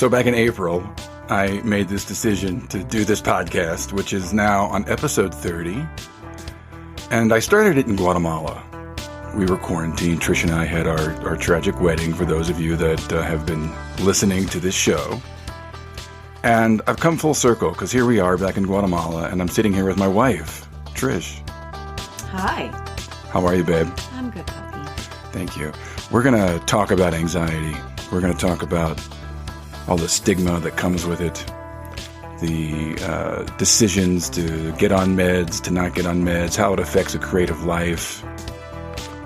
So back in April, I made this decision to do this podcast, which is now on episode 30. And I started it in Guatemala. We were quarantined. Trish and I had our tragic wedding, for those of you that have been listening to this show. And I've come full circle, because here we are back in Guatemala, and I'm sitting here with my wife, Trish. Hi. How are you, babe? I'm good, puppy. Thank you. We're going to talk about anxiety. We're going to talk about all the stigma that comes with it, the decisions to get on meds, to not get on meds, how it affects a creative life,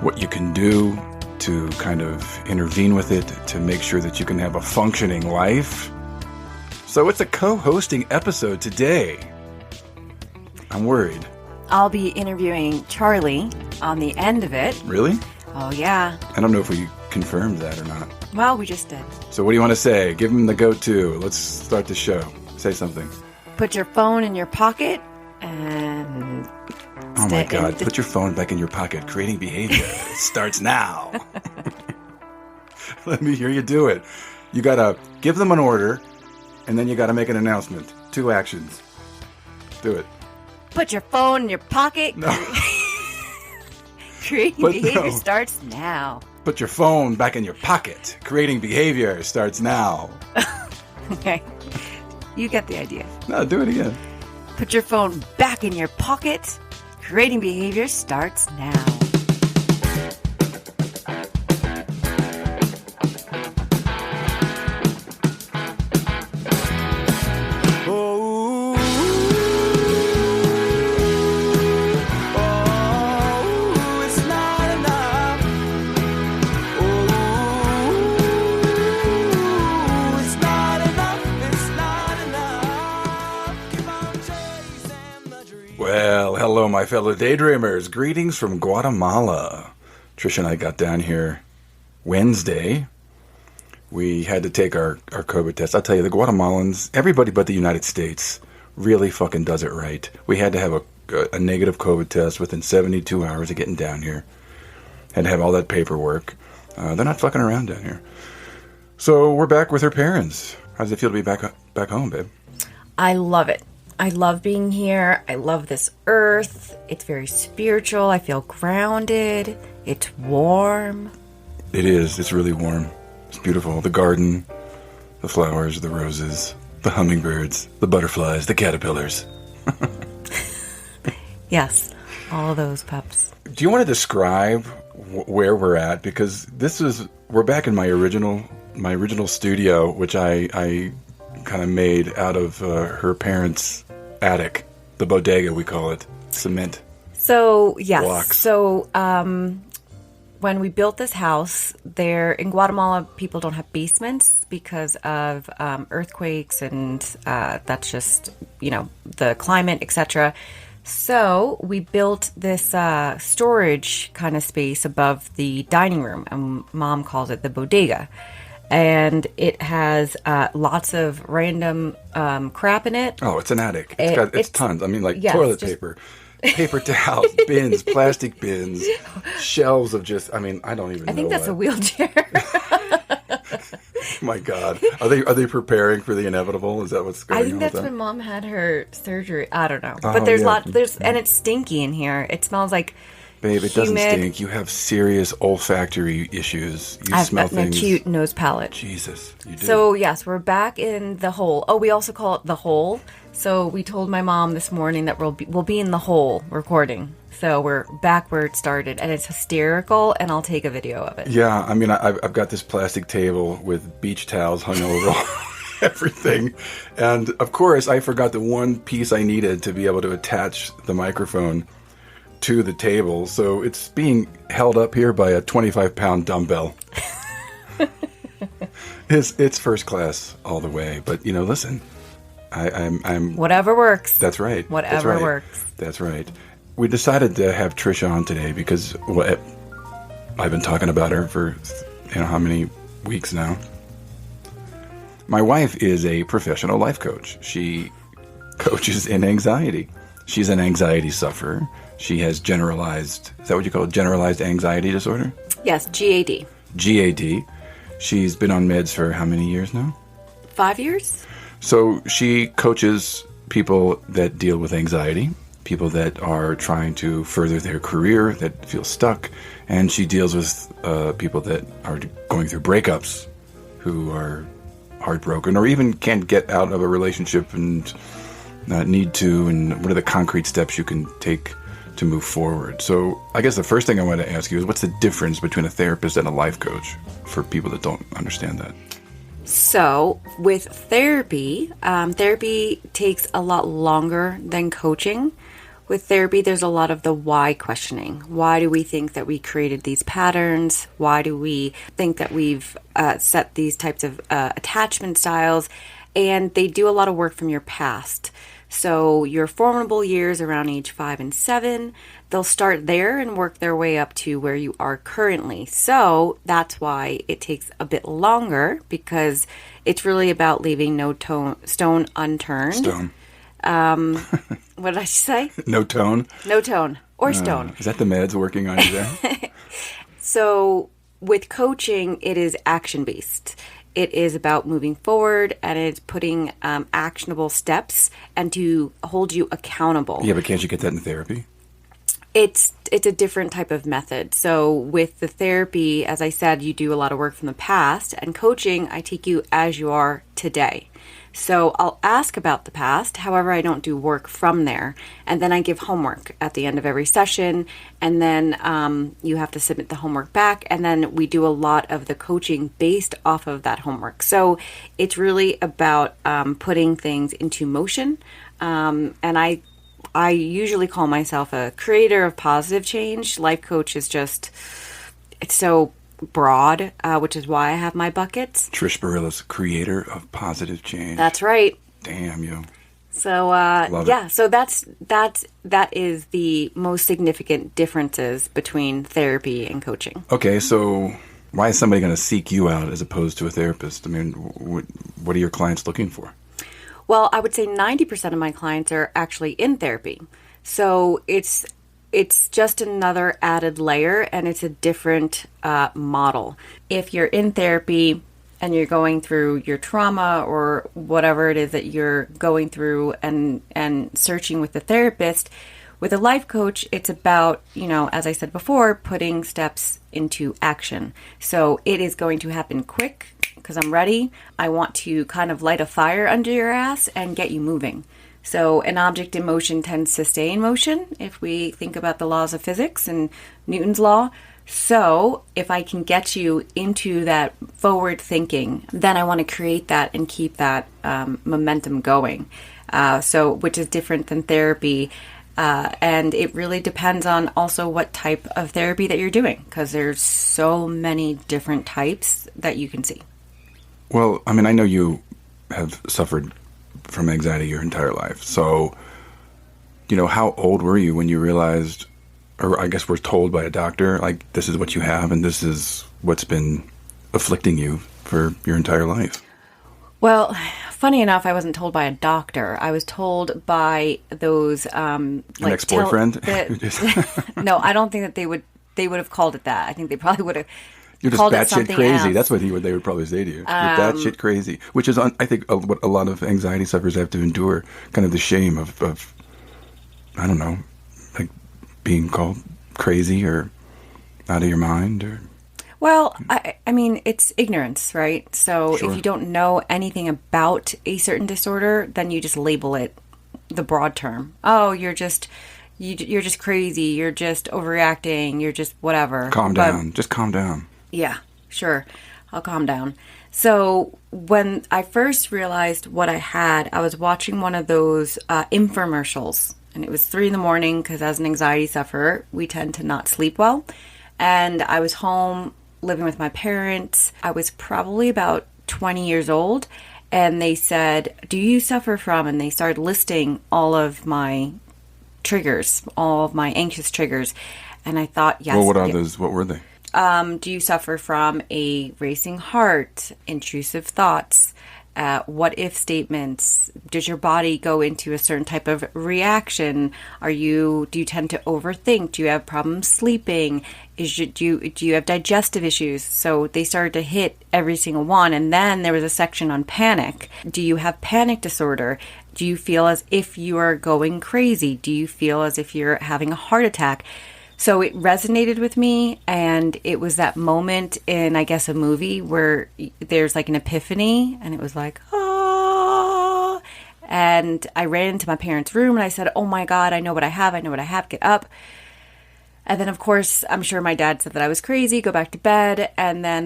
what you can do to kind of intervene with it to make sure that you can have a functioning life. So it's a co-hosting episode today. I'm worried. I'll be interviewing Charlie on the end of it. Really? Oh, yeah. I don't know if we confirmed that or not. Well, we just did. So what do you want to say? Give him the go-to. Let's start the show. Say something. Put your phone in your pocket and... Oh my God. Put your phone back in your pocket. Creating behavior starts now. Let me hear you do it. You got to give them an order, and then you got to make an announcement. 2 actions. Do it. Put your phone in your pocket. No. Creating behavior starts now. Put your phone back in your pocket. Creating behavior starts now. Okay. You get the idea. No, do it again. Put your phone back in your pocket. Creating behavior starts now. Hello, my fellow daydreamers. Greetings from Guatemala. Trish and I got down here Wednesday. We had to take our COVID test. I'll tell you, the Guatemalans, everybody but the United States, really fucking does it right. We had to have a negative COVID test within 72 hours of getting down here. Had to have all that paperwork. They're not fucking around down here. So we're back with her parents. How does it feel to be back home, babe? I love it. I love being here. I love this earth. It's very spiritual. I feel grounded. It's warm. It is. It's really warm. It's beautiful. The garden, the flowers, the roses, the hummingbirds, the butterflies, the caterpillars. Yes, all of those pups. Do you want to describe where we're at? Because we're back in my original studio, which I kind of made out of her parents' attic, the bodega, we call it, cement. So yes, blocks. So when we built this house, there in Guatemala, people don't have basements because of earthquakes, and that's just the climate, etc. So we built this storage kind of space above the dining room, and Mom calls it the bodega. And it has lots of random crap in it. Oh, it's an attic. It's tons. I mean, toilet paper, paper towels, bins, plastic bins, shelves of I don't even know. I think that's a wheelchair. My God. Are they preparing for the inevitable? Is that what's going on? I think that's when Mom had her surgery. I don't know. But there's and it's stinky in here. It smells like... Babe, it doesn't stink. You have serious olfactory issues. You smell things. I have an acute nose palate. Jesus, you do. So, yes, we're back in the hole. Oh, we also call it the hole. So we told my mom this morning that we'll be in the hole recording. So we're back where it started, and it's hysterical, and I'll take a video of it. Yeah, I mean, I've got this plastic table with beach towels hung over everything. And, of course, I forgot the one piece I needed to be able to attach the microphone to the table, so it's being held up here by a 25-pound dumbbell. It's first class all the way, but listen, I'm whatever works. That's right. Whatever works. That's right. We decided to have Trish on today because I've been talking about her for how many weeks now. My wife is a professional life coach. She coaches in anxiety. She's an anxiety sufferer. She has generalized, is that what you call it? Generalized anxiety disorder? Yes, GAD. GAD. She's been on meds for how many years now? 5 years. So she coaches people that deal with anxiety, people that are trying to further their career, that feel stuck, and she deals with people that are going through breakups, who are heartbroken, or even can't get out of a relationship and need to, and what are the concrete steps you can take to move forward. So I guess the first thing I want to ask you is, what's the difference between a therapist and a life coach for people that don't understand that? So with therapy, therapy takes a lot longer than coaching. With therapy, there's a lot of the why questioning. Why do we think that we created these patterns? Why do we think that we've set these types of attachment styles? And they do a lot of work from your past. So your formidable years around age 5 and 7, they'll start there and work their way up to where you are currently. So that's why it takes a bit longer, because it's really about leaving no stone unturned. Stone. What did I say? No tone? No tone or stone. Is that the meds working on you there? So with coaching, it is action-based. It is about moving forward, and it's putting actionable steps and to hold you accountable. Yeah, but can't you get that in therapy? It's a different type of method. So with the therapy, as I said, you do a lot of work from the past, and coaching, I take you as you are today. So I'll ask about the past. However, I don't do work from there. And then I give homework at the end of every session. And then you have to submit the homework back. And then we do a lot of the coaching based off of that homework. So it's really about putting things into motion. And I usually call myself a creator of positive change. Life coach is just, it's so broad, which is why I have my buckets. Trish Barilla's creator of positive change. That's right. Damn you. So yeah, so that is the most significant differences between therapy and coaching. Okay, so why is somebody going to seek you out as opposed to a therapist? I mean, what are your clients looking for? Well, I would say 90% of my clients are actually in therapy. So it's just another added layer, and it's a different model. If you're in therapy and you're going through your trauma or whatever it is that you're going through and searching with the therapist, with a life coach, it's about, as I said before, putting steps into action. So it is going to happen quick because I'm ready. I want to kind of light a fire under your ass and get you moving. So an object in motion tends to stay in motion if we think about the laws of physics and Newton's law. So if I can get you into that forward thinking, then I want to create that and keep that momentum going. Which is different than therapy. And it really depends on also what type of therapy that you're doing, because there's so many different types that you can see. Well, I mean, I know you have suffered from anxiety your entire life. So, how old were you when you realized, or I guess we're told by a doctor, like, this is what you have and this is what's been afflicting you for your entire life? Well, funny enough, I wasn't told by a doctor. I was told by those an ex-boyfriend? No, I don't think that they would have called it that. I think they probably would have. You're just batshit crazy. Else. That's what they would probably say to you. You're batshit crazy, which is, I think, what a lot of anxiety sufferers have to endure. Kind of the shame of I don't know, like being called crazy or out of your mind, or. Well, I mean, it's ignorance, right? So Sure. If you don't know anything about a certain disorder, then you just label it the broad term. Oh, you're just crazy. You're just overreacting. You're just whatever. Calm down. Just calm down. Yeah, sure. I'll calm down. So when I first realized what I had, I was watching one of those infomercials, and it was 3 a.m. because as an anxiety sufferer, we tend to not sleep well. And I was home living with my parents. I was probably about 20 years old, and they said, "Do you suffer from?" And they started listing all of my triggers, all of my anxious triggers. And I thought, yes. Well, what are those? What were they? Do you suffer from a racing heart, intrusive thoughts, what if statements. Does your body go into a certain type of reaction? Do you tend to overthink? Do you have problems sleeping? Do you have digestive issues? So they started to hit every single one. And then there was a section on panic. Do you have panic disorder? Do you feel as if you are going crazy? Do you feel as if you're having a heart attack? So it resonated with me, and it was that moment in, I guess, a movie where there's like an epiphany, and it was like, ah. And I ran into my parents' room, and I said, oh my God, I know what I have, get up. And then, of course, I'm sure my dad said that I was crazy, go back to bed. And then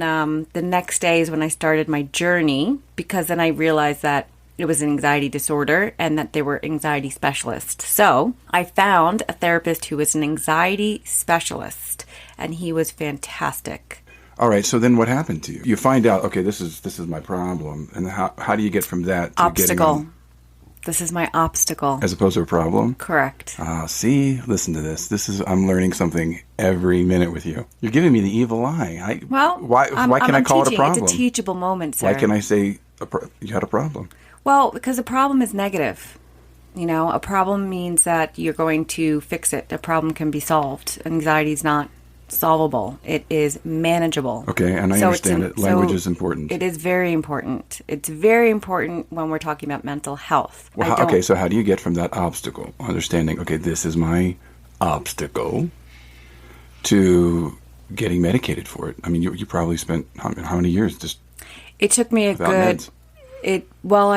the next day is when I started my journey, because then I realized that it was an anxiety disorder and that they were anxiety specialists. So I found a therapist who was an anxiety specialist, and he was fantastic. All right. So then what happened to you? You find out, okay, this is my problem. And how do you get from that to Obstacle. This is my obstacle. As opposed to a problem? Correct. See, listen to this. I'm learning something every minute with you. You're giving me the evil eye. Why can I call it a problem? It's a teachable moment, sir. Why can I say you had a problem? Well, because a problem is negative. You know, a problem means that you're going to fix it. A problem can be solved. Anxiety is not solvable. It is manageable. Okay, and I understand that language is important. It is very important. It's very important when we're talking about mental health. Okay, so how do you get from that obstacle, understanding, okay, this is my obstacle, to getting medicated for it? I mean, you probably spent how many years just It took me without meds? I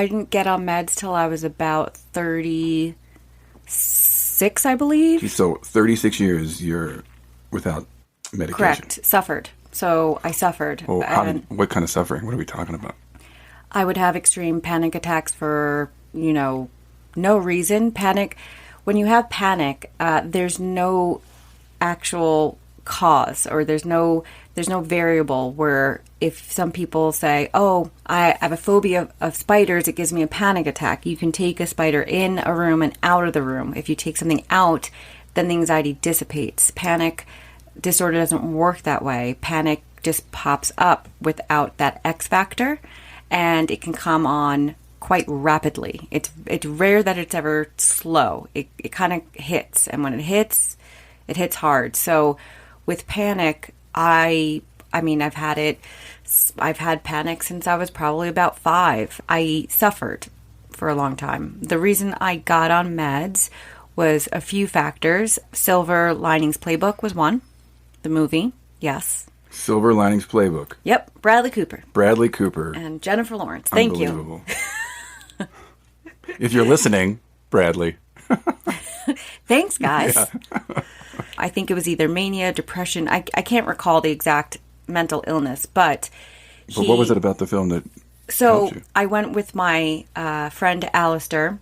didn't get on meds till I was about 36, I believe. So 36 years you're without medication. Correct. Suffered. So I suffered. Oh, what kind of suffering? What are we talking about? I would have extreme panic attacks for, no reason. Panic. When you have panic, there's no actual cause, or there's no variable where if some people say, oh, I have a phobia of spiders, it gives me a panic attack. You can take a spider in a room and out of the room. If you take something out, then the anxiety dissipates. Panic disorder doesn't work that way. Panic just pops up without that X factor, and it can come on quite rapidly. It's rare that it's ever slow. It kind of hits, and when it hits hard. So with panic, I've had panic since I was probably about 5. I suffered for a long time. The reason I got on meds was a few factors. Silver Linings Playbook was one. The movie, yes. Silver Linings Playbook. Yep, Bradley Cooper. And Jennifer Lawrence. Thank you. If you're listening, Bradley. Thanks, guys. Yeah. I think it was either mania, depression. I can't recall the exact mental illness, but what was it about the film that helped you? I went with my friend Alistair.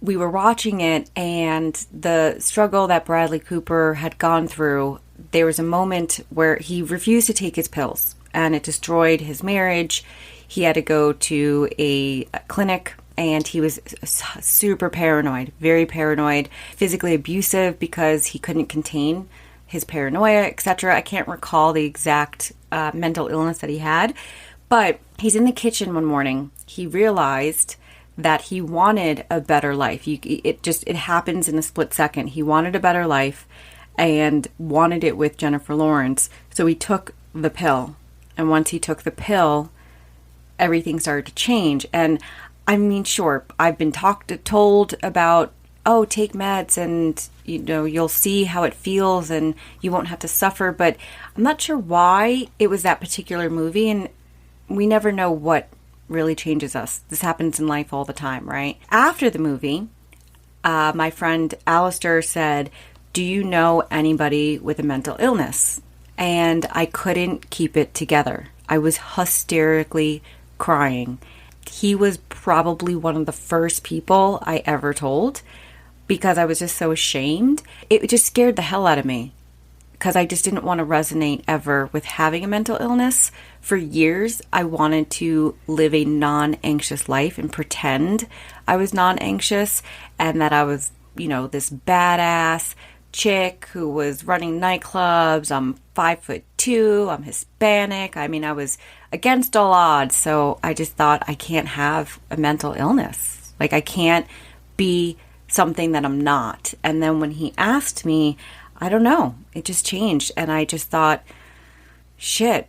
We were watching it, and the struggle that Bradley Cooper had gone through, there was a moment where he refused to take his pills, and it destroyed his marriage. He had to go to a clinic, and he was super paranoid, very paranoid, physically abusive because he couldn't contain his paranoia, etc. I can't recall the exact mental illness that he had, but he's in the kitchen one morning. He realized that he wanted a better life. It happens in a split second. He wanted a better life and wanted it with Jennifer Lawrence. So he took the pill, and once he took the pill, everything started to change. And I mean, sure, I've been told about, oh, take meds and, you'll see how it feels and you won't have to suffer. But I'm not sure why it was that particular movie. And we never know what really changes us. This happens in life all the time, right? After the movie, my friend Alistair said, do you know anybody with a mental illness? And I couldn't keep it together. I was hysterically crying. He was probably one of the first people I ever told because I was just so ashamed. It just scared the hell out of me because I just didn't want to resonate ever with having a mental illness. For years, I wanted to live a non-anxious life and pretend I was non-anxious and that I was, this badass chick who was running nightclubs. I'm 5'2". I'm Hispanic. I mean, I was against all odds. So I just thought, I can't have a mental illness. Like, I can't be something that I'm not. And then when he asked me, I don't know, it just changed. And I just thought, shit,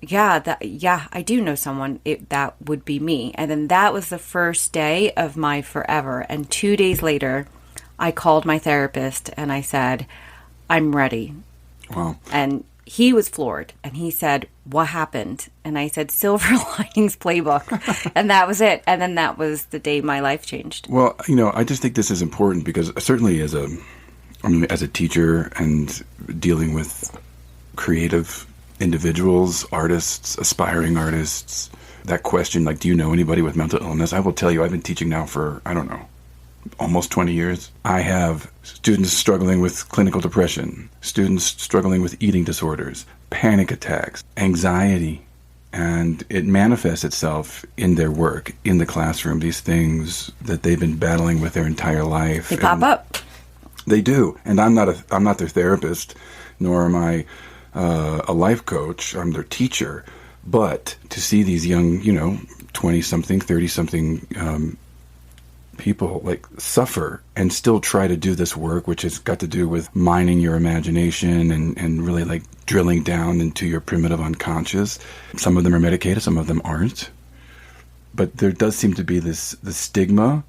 yeah, I do know someone that would be me. And then that was the first day of my forever. And 2 days later, I called my therapist and I said, I'm ready. Wow. And he was floored. And he said, what happened? And I said, Silver Linings Playbook. And that was it. And then that was the day my life changed. Well, I just think this is important because certainly as a teacher and dealing with creative individuals, artists, aspiring artists, that question, like, do you know anybody with mental illness? I will tell you, I've been teaching now for, I don't know, almost 20 years. I have students struggling with clinical depression, students struggling with eating disorders, panic attacks, anxiety, and it manifests itself in their work, in the classroom, these things that they've been battling with their entire life. They pop up. They do. And I'm not their therapist, nor am I a life coach. I'm their teacher. But to see these young, 20-something, 30-something people like suffer and still try to do this work, which has got to do with mining your imagination and really like drilling down into your primitive unconscious. Some of them are medicated, some of them aren't. But there does seem to be the stigma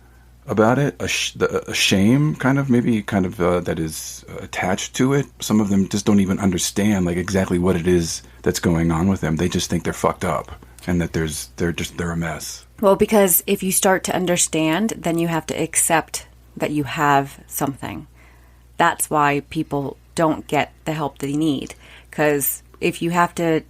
about it, a shame that is attached to it. Some of them just don't even understand like exactly what it is that's going on with them. They just think they're fucked up and that they're a mess. Well, because if you start to understand, then you have to accept that you have something. That's why people don't get the help they need. Because if you have to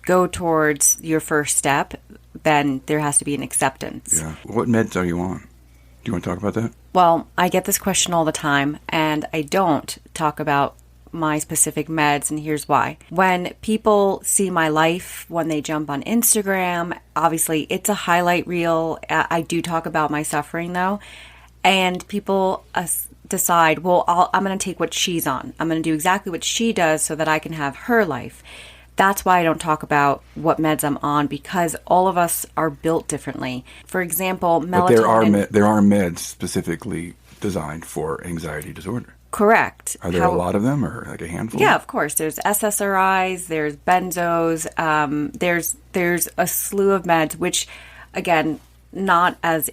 go towards your first step, then there has to be an acceptance. Yeah. What meds are you on? Do you want to talk about that? Well, I get this question all the time, and I don't talk about my specific meds, and here's why. When people see my life, when they jump on Instagram, obviously it's a highlight reel. I do talk about my suffering, though, and people decide, well, I'm going to take what she's on. I'm going to do exactly what she does so that I can have her life. That's why I don't talk about what meds I'm on, because all of us are built differently. For example, melatonin... But there are meds specifically designed for anxiety disorder. Correct. Are there a lot of them, or like a handful? Yeah, of course. There's SSRIs, there's benzos, there's a slew of meds, which, again, not as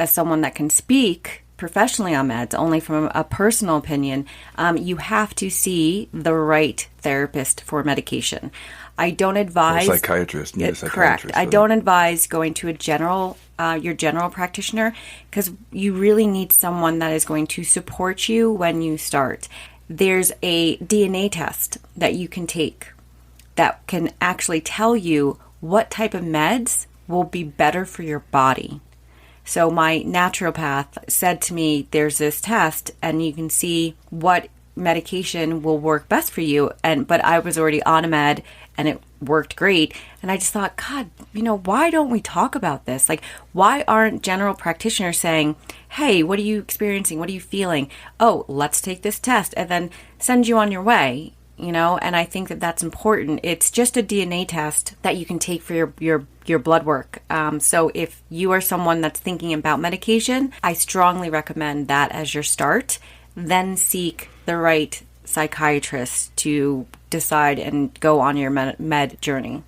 someone that can speak professionally on meds, only from a personal opinion, you have to see the right therapist for medication. I don't advise... Or a psychiatrist. Correct. I don't advise going to your general practitioner, because you really need someone that is going to support you when you start. There's a DNA test that you can take that can actually tell you what type of meds will be better for your body. So my naturopath said to me, there's this test and you can see what medication will work best for you. But I was already on a med and it worked great. And I just thought, God, why don't we talk about this? Like, why aren't general practitioners saying, hey, what are you experiencing? What are you feeling? Oh, let's take this test and then send you on your way. And I think that that's important. It's just a DNA test that you can take for your blood work. So if you are someone that's thinking about medication, I strongly recommend that as your start. Then seek the right psychiatrist to decide and go on your med journey.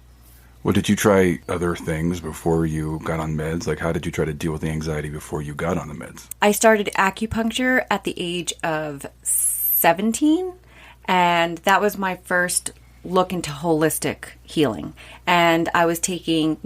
Well, did you try other things before you got on meds? Like, how did you try to deal with the anxiety before you got on the meds? I started acupuncture at the age of 17. And that was my first look into holistic healing. And I was taking,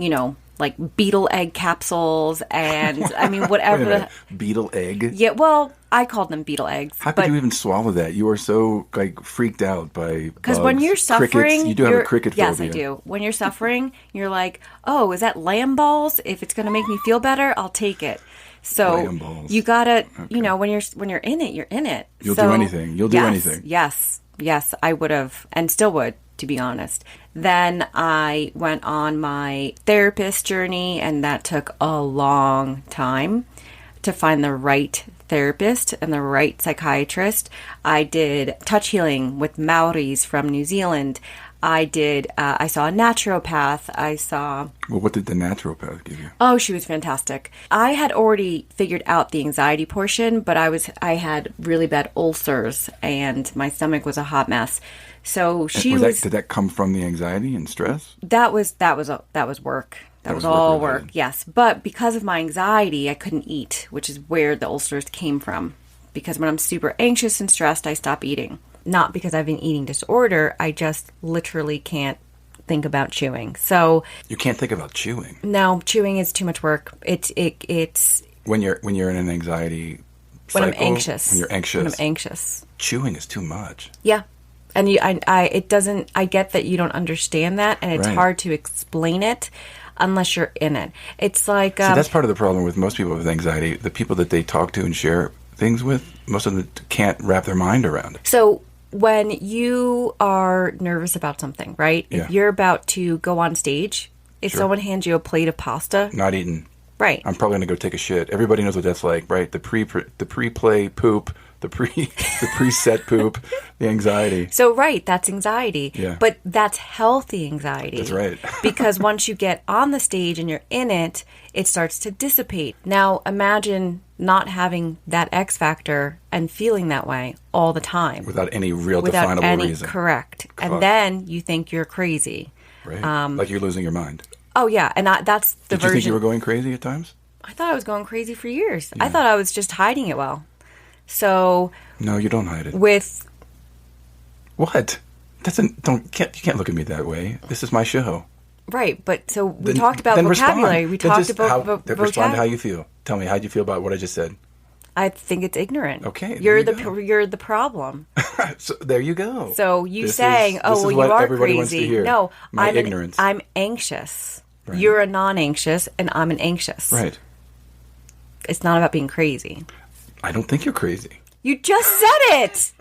like beetle egg capsules and whatever. Beetle egg? Yeah, well, I called them beetle eggs. How could you even swallow that? You are so freaked out by because when you're suffering, crickets. You do have a cricket phobia. Yes, I do. When you're suffering, you're like, oh, is that lamb balls? If it's going to make me feel better, I'll take it. So you gotta, when you're in it, you're in it. You'll do anything. You'll do anything. Yes, I would have, and still would, to be honest. Then I went on my therapist journey, and that took a long time to find the right therapist and the right psychiatrist. I did touch healing with Maoris from New Zealand. I saw a naturopath. I saw, Well, what did the naturopath give you? oh, she was fantastic. I had already figured out the anxiety portion, but I had really bad ulcers and my stomach was a hot mess. So she Did that come from the anxiety and stress? that was work. That was all work-related. work, yes. But because of my anxiety, I couldn't eat, which is where the ulcers came from. Because when I'm super anxious and stressed, I stop eating. Not because I have an eating disorder, I just literally can't think about chewing. So You can't think about chewing no, chewing is too much work. It's when you're in an anxiety when I'm cycle, anxious. When you're anxious, When I'm anxious. chewing is too much. Yeah. And I get that you don't understand that, and it's Right. hard to explain it unless you're in it. It's like See, that's part of the problem with most people with anxiety. The people that they talk to and share things with, most of them can't wrap their mind around it. so when you are nervous about something, right? Yeah. If you're about to go on stage, if Sure. someone hands you a plate of pasta, Not eating. right? I'm probably going to go take a shit. Everybody knows what that's like, right? The pre-play poop, the preset poop, the anxiety. So, right, that's anxiety. Yeah. But that's healthy anxiety. That's right. Because once you get on the stage and you're in it, it starts to dissipate. Now, imagine not having that X factor and feeling that way all the time. Without any real Without definable any, reason. correct. Correct. And then you think you're crazy. Right? Like you're losing your mind. Oh, yeah. And that's the Did you version. think you were going crazy at times? I thought I was going crazy for years. I thought I was just hiding it well. So, No, you don't hide it. with What? You can't look at me that way. This is my show. right, but so we Then- talked about then vocabulary. respond. We Then talked just about respond to how vocab. you feel. Tell me, how do you feel about what I just said? I think it's ignorant. Okay, there you're you the go. you're the problem. So there you go. So you This saying, is- "Oh, this is well, what you are everybody wants to crazy." hear. No, My ignorance. I'm anxious. Right. You're a non-anxious, and I'm an anxious. Right. It's not about being crazy. I don't think you're crazy. You just said it.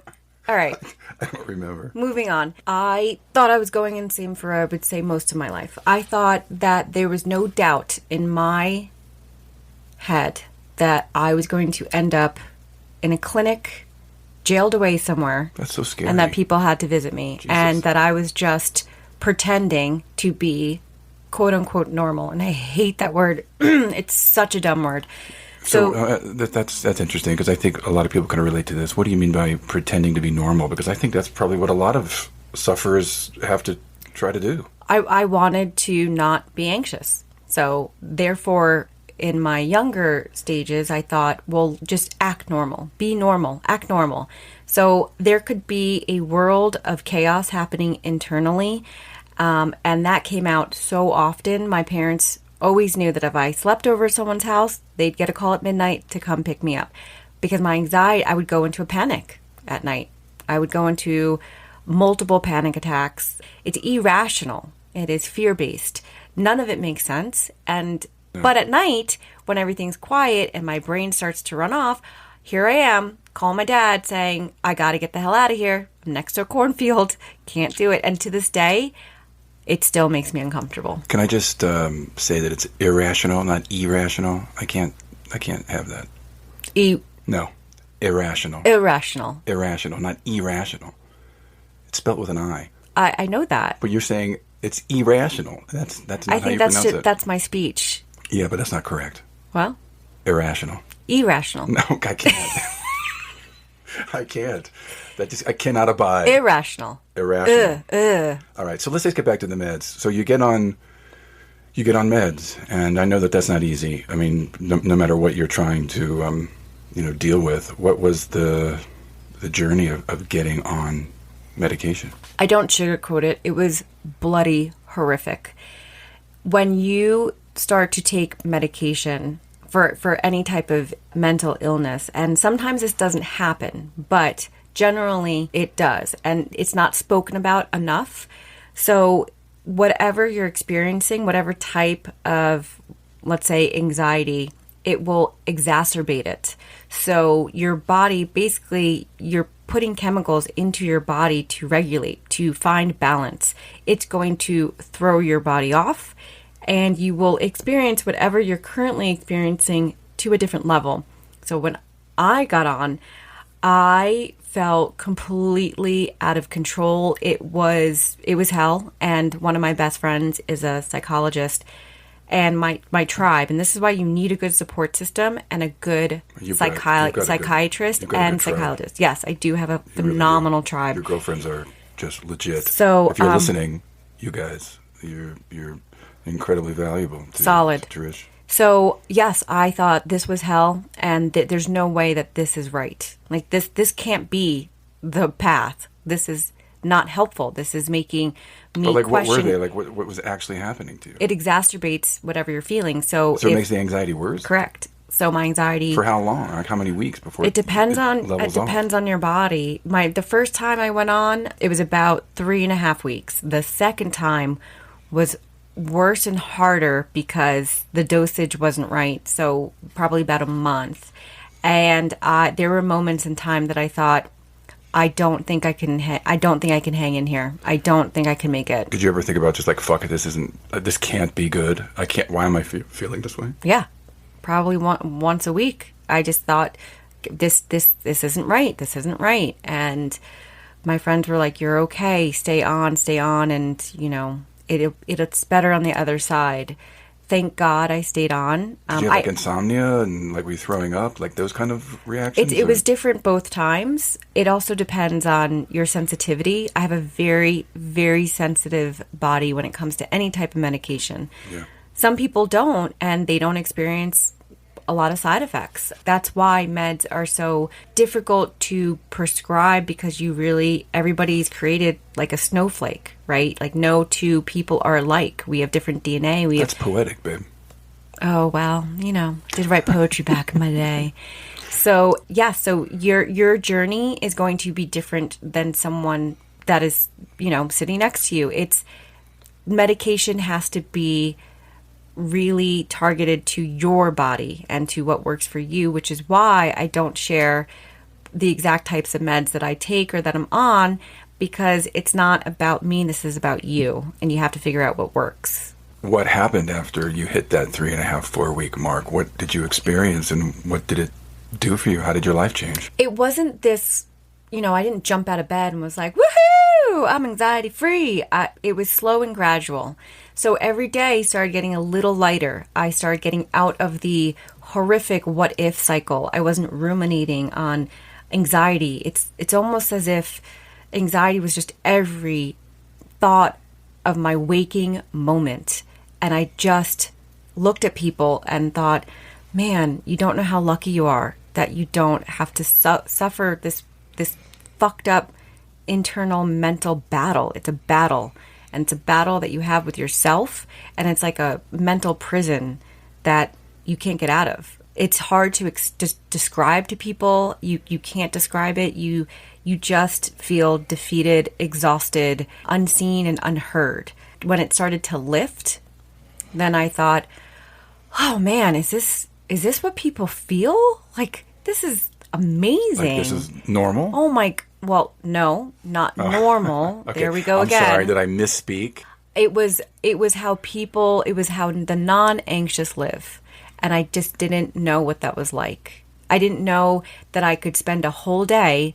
All right. I don't remember. Moving on. I thought I was going insane for, I would say, most of my life. I thought that there was no doubt in my head that I was going to end up in a clinic, jailed away somewhere, That's so scary. and that people had to visit me, Jesus. and that I was just pretending to be quote unquote normal. And I hate that word. It's such a dumb word. So So, that's interesting because I think a lot of people can relate to this. What do you mean by pretending to be normal? Because I think that's probably what a lot of sufferers have to try to do. I wanted to not be anxious. So, therefore, in my younger stages, I thought, well, just act normal, be normal, act normal. So, there could be a world of chaos happening internally. And that came out so often. My parents always knew that if I slept over at someone's house, they'd get a call at midnight to come pick me up. Because my anxiety, I would go into a panic at night. I would go into multiple panic attacks. It's irrational. It is fear-based. None of it makes sense. But at night, when everything's quiet and my brain starts to run off, here I am, calling my dad saying, I got to get the hell out of here. I'm next to a cornfield. Can't do it. And to this day, it still makes me uncomfortable. Can I just say that it's irrational, not irrational? I can't have that. No, irrational. Irrational. Irrational, not irrational. It's spelled with an I. I know that. But you're saying it's irrational. That's not I how you think pronounce it. that's my speech. Yeah, but that's not correct. Well, Irrational. irrational. No, I can't. I can't. I cannot abide. Irrational. Irrational. All right, so let's just get back to the meds. So you get on meds, and I know that that's not easy. I mean, no matter what you're trying to, deal with. What was the journey of getting on medication? I don't sugarcoat it. It was bloody horrific. When you start to take medication for any type of mental illness, and sometimes this doesn't happen, but generally it does, and it's not spoken about enough. So whatever you're experiencing, whatever type of, let's say, anxiety, it will exacerbate it. So your body, basically, you're putting chemicals into your body to regulate, to find balance. It's going to throw your body off, and you will experience whatever you're currently experiencing to a different level. So when I got on, I felt completely out of control. It was hell. And one of my best friends is a psychologist, and my tribe. And this is why you need a good support system and a good psychiatrist and psychologist. Yes, I do have a phenomenal tribe. Your girlfriends are just legit. So if you're listening, you guys, you're incredibly valuable. Solid. To Trish. So, yes, I thought this was hell, and there's no way that this is right. Like, this can't be the path. This is not helpful. This is making me But, question. what were they? Like, what was actually happening to you? It exacerbates whatever you're feeling. So it makes the anxiety worse? Correct. So my anxiety... For how long? Like, how many weeks before it depends on your body. The first time I went on, it was about 3.5 weeks. The second time was worse and harder because the dosage wasn't right. So probably about a month. And there were moments in time that I thought, I don't think I can hang in here. I don't think I can make it. Did you ever think about just like, fuck it, this can't be good. Why am I feeling this way? Yeah. Probably once a week. I just thought, this isn't right. This isn't right. And my friends were like, you're okay. Stay on. And, it's better on the other side. Thank God I stayed on. Did you have insomnia and were you throwing up? Like those kind of reactions? It was different both times. It also depends on your sensitivity. I have a very, very sensitive body when it comes to any type of medication. Yeah. Some people don't, and they don't experience a lot of side effects. That's why meds are so difficult to prescribe, because everybody's created like a snowflake, right? Like no two people are alike. We have different DNA. That's poetic, babe. Oh, well, did write poetry back in my day. So, yeah, your journey is going to be different than someone that is, sitting next to you. Medication has to be really targeted to your body and to what works for you, which is why I don't share the exact types of meds that I take or that I'm on, because it's not about me. This is about you, and you have to figure out what works. What happened after you hit that 3.5, 4 week mark? What did you experience, and what did it do for you? How did your life change? It wasn't this, I didn't jump out of bed and was like, woohoo, I'm anxiety free. It was slow and gradual. So every day started getting a little lighter. I started getting out of the horrific what if cycle. I wasn't ruminating on anxiety. It's almost as if anxiety was just every thought of my waking moment. And I just looked at people and thought, man, you don't know how lucky you are that you don't have to suffer this fucked up internal mental battle. It's a battle. And it's a battle that you have with yourself, and it's like a mental prison that you can't get out of. It's hard to just describe to people. You can't describe it. You just feel defeated, exhausted, unseen, and unheard. When it started to lift, then I thought, oh man, is this what people feel? Like, this is amazing. Like this is normal? Oh my... Well, no, not normal. Okay. There we go again. I'm sorry, did I misspeak? It was how the non-anxious live. And I just didn't know what that was like. I didn't know that I could spend a whole day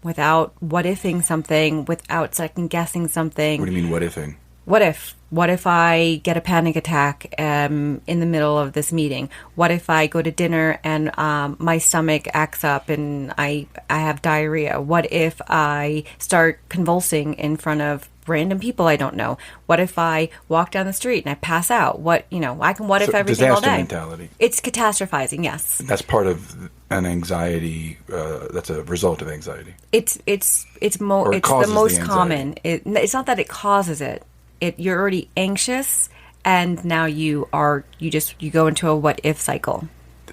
without what-ifing something, without second-guessing something. What do you mean what-ifing? What if? What if I get a panic attack in the middle of this meeting? What if I go to dinner and my stomach acts up and I have diarrhea? What if I start convulsing in front of random people I don't know? What if I walk down the street and I pass out? I can what if everything all day. Disaster mentality. It's catastrophizing, yes. That's part of an anxiety. That's a result of anxiety. It's the most common. It's not that it causes it. You're already anxious, and now you go into a what if cycle.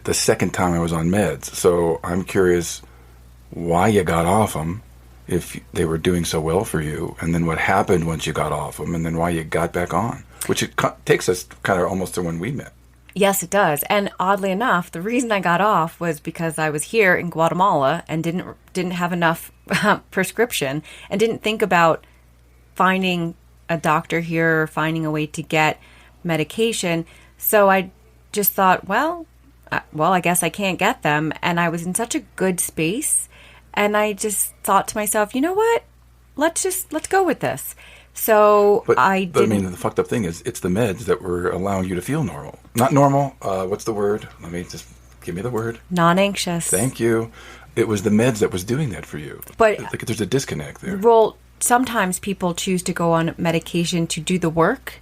The second time I was on meds, so I'm curious why you got off them, if they were doing so well for you, and then what happened once you got off them, and then why you got back on, which it takes us kind of almost to when we met. Yes, it does. And oddly enough, the reason I got off was because I was here in Guatemala and didn't have enough prescription, and didn't think about finding a doctor here or finding a way to get medication. So I just thought, well, I guess I can't get them. And I was in such a good space. And I just thought to myself, you know what? Let's go with this. So But I I didn't. mean, the fucked up thing is, it's the meds that were allowing you to feel normal. Not normal. What's the word? Let me just give me the word. Non-anxious. Thank you. It was the meds that was doing that for you. But Like, there's a disconnect there. well, sometimes people choose to go on medication to do the work,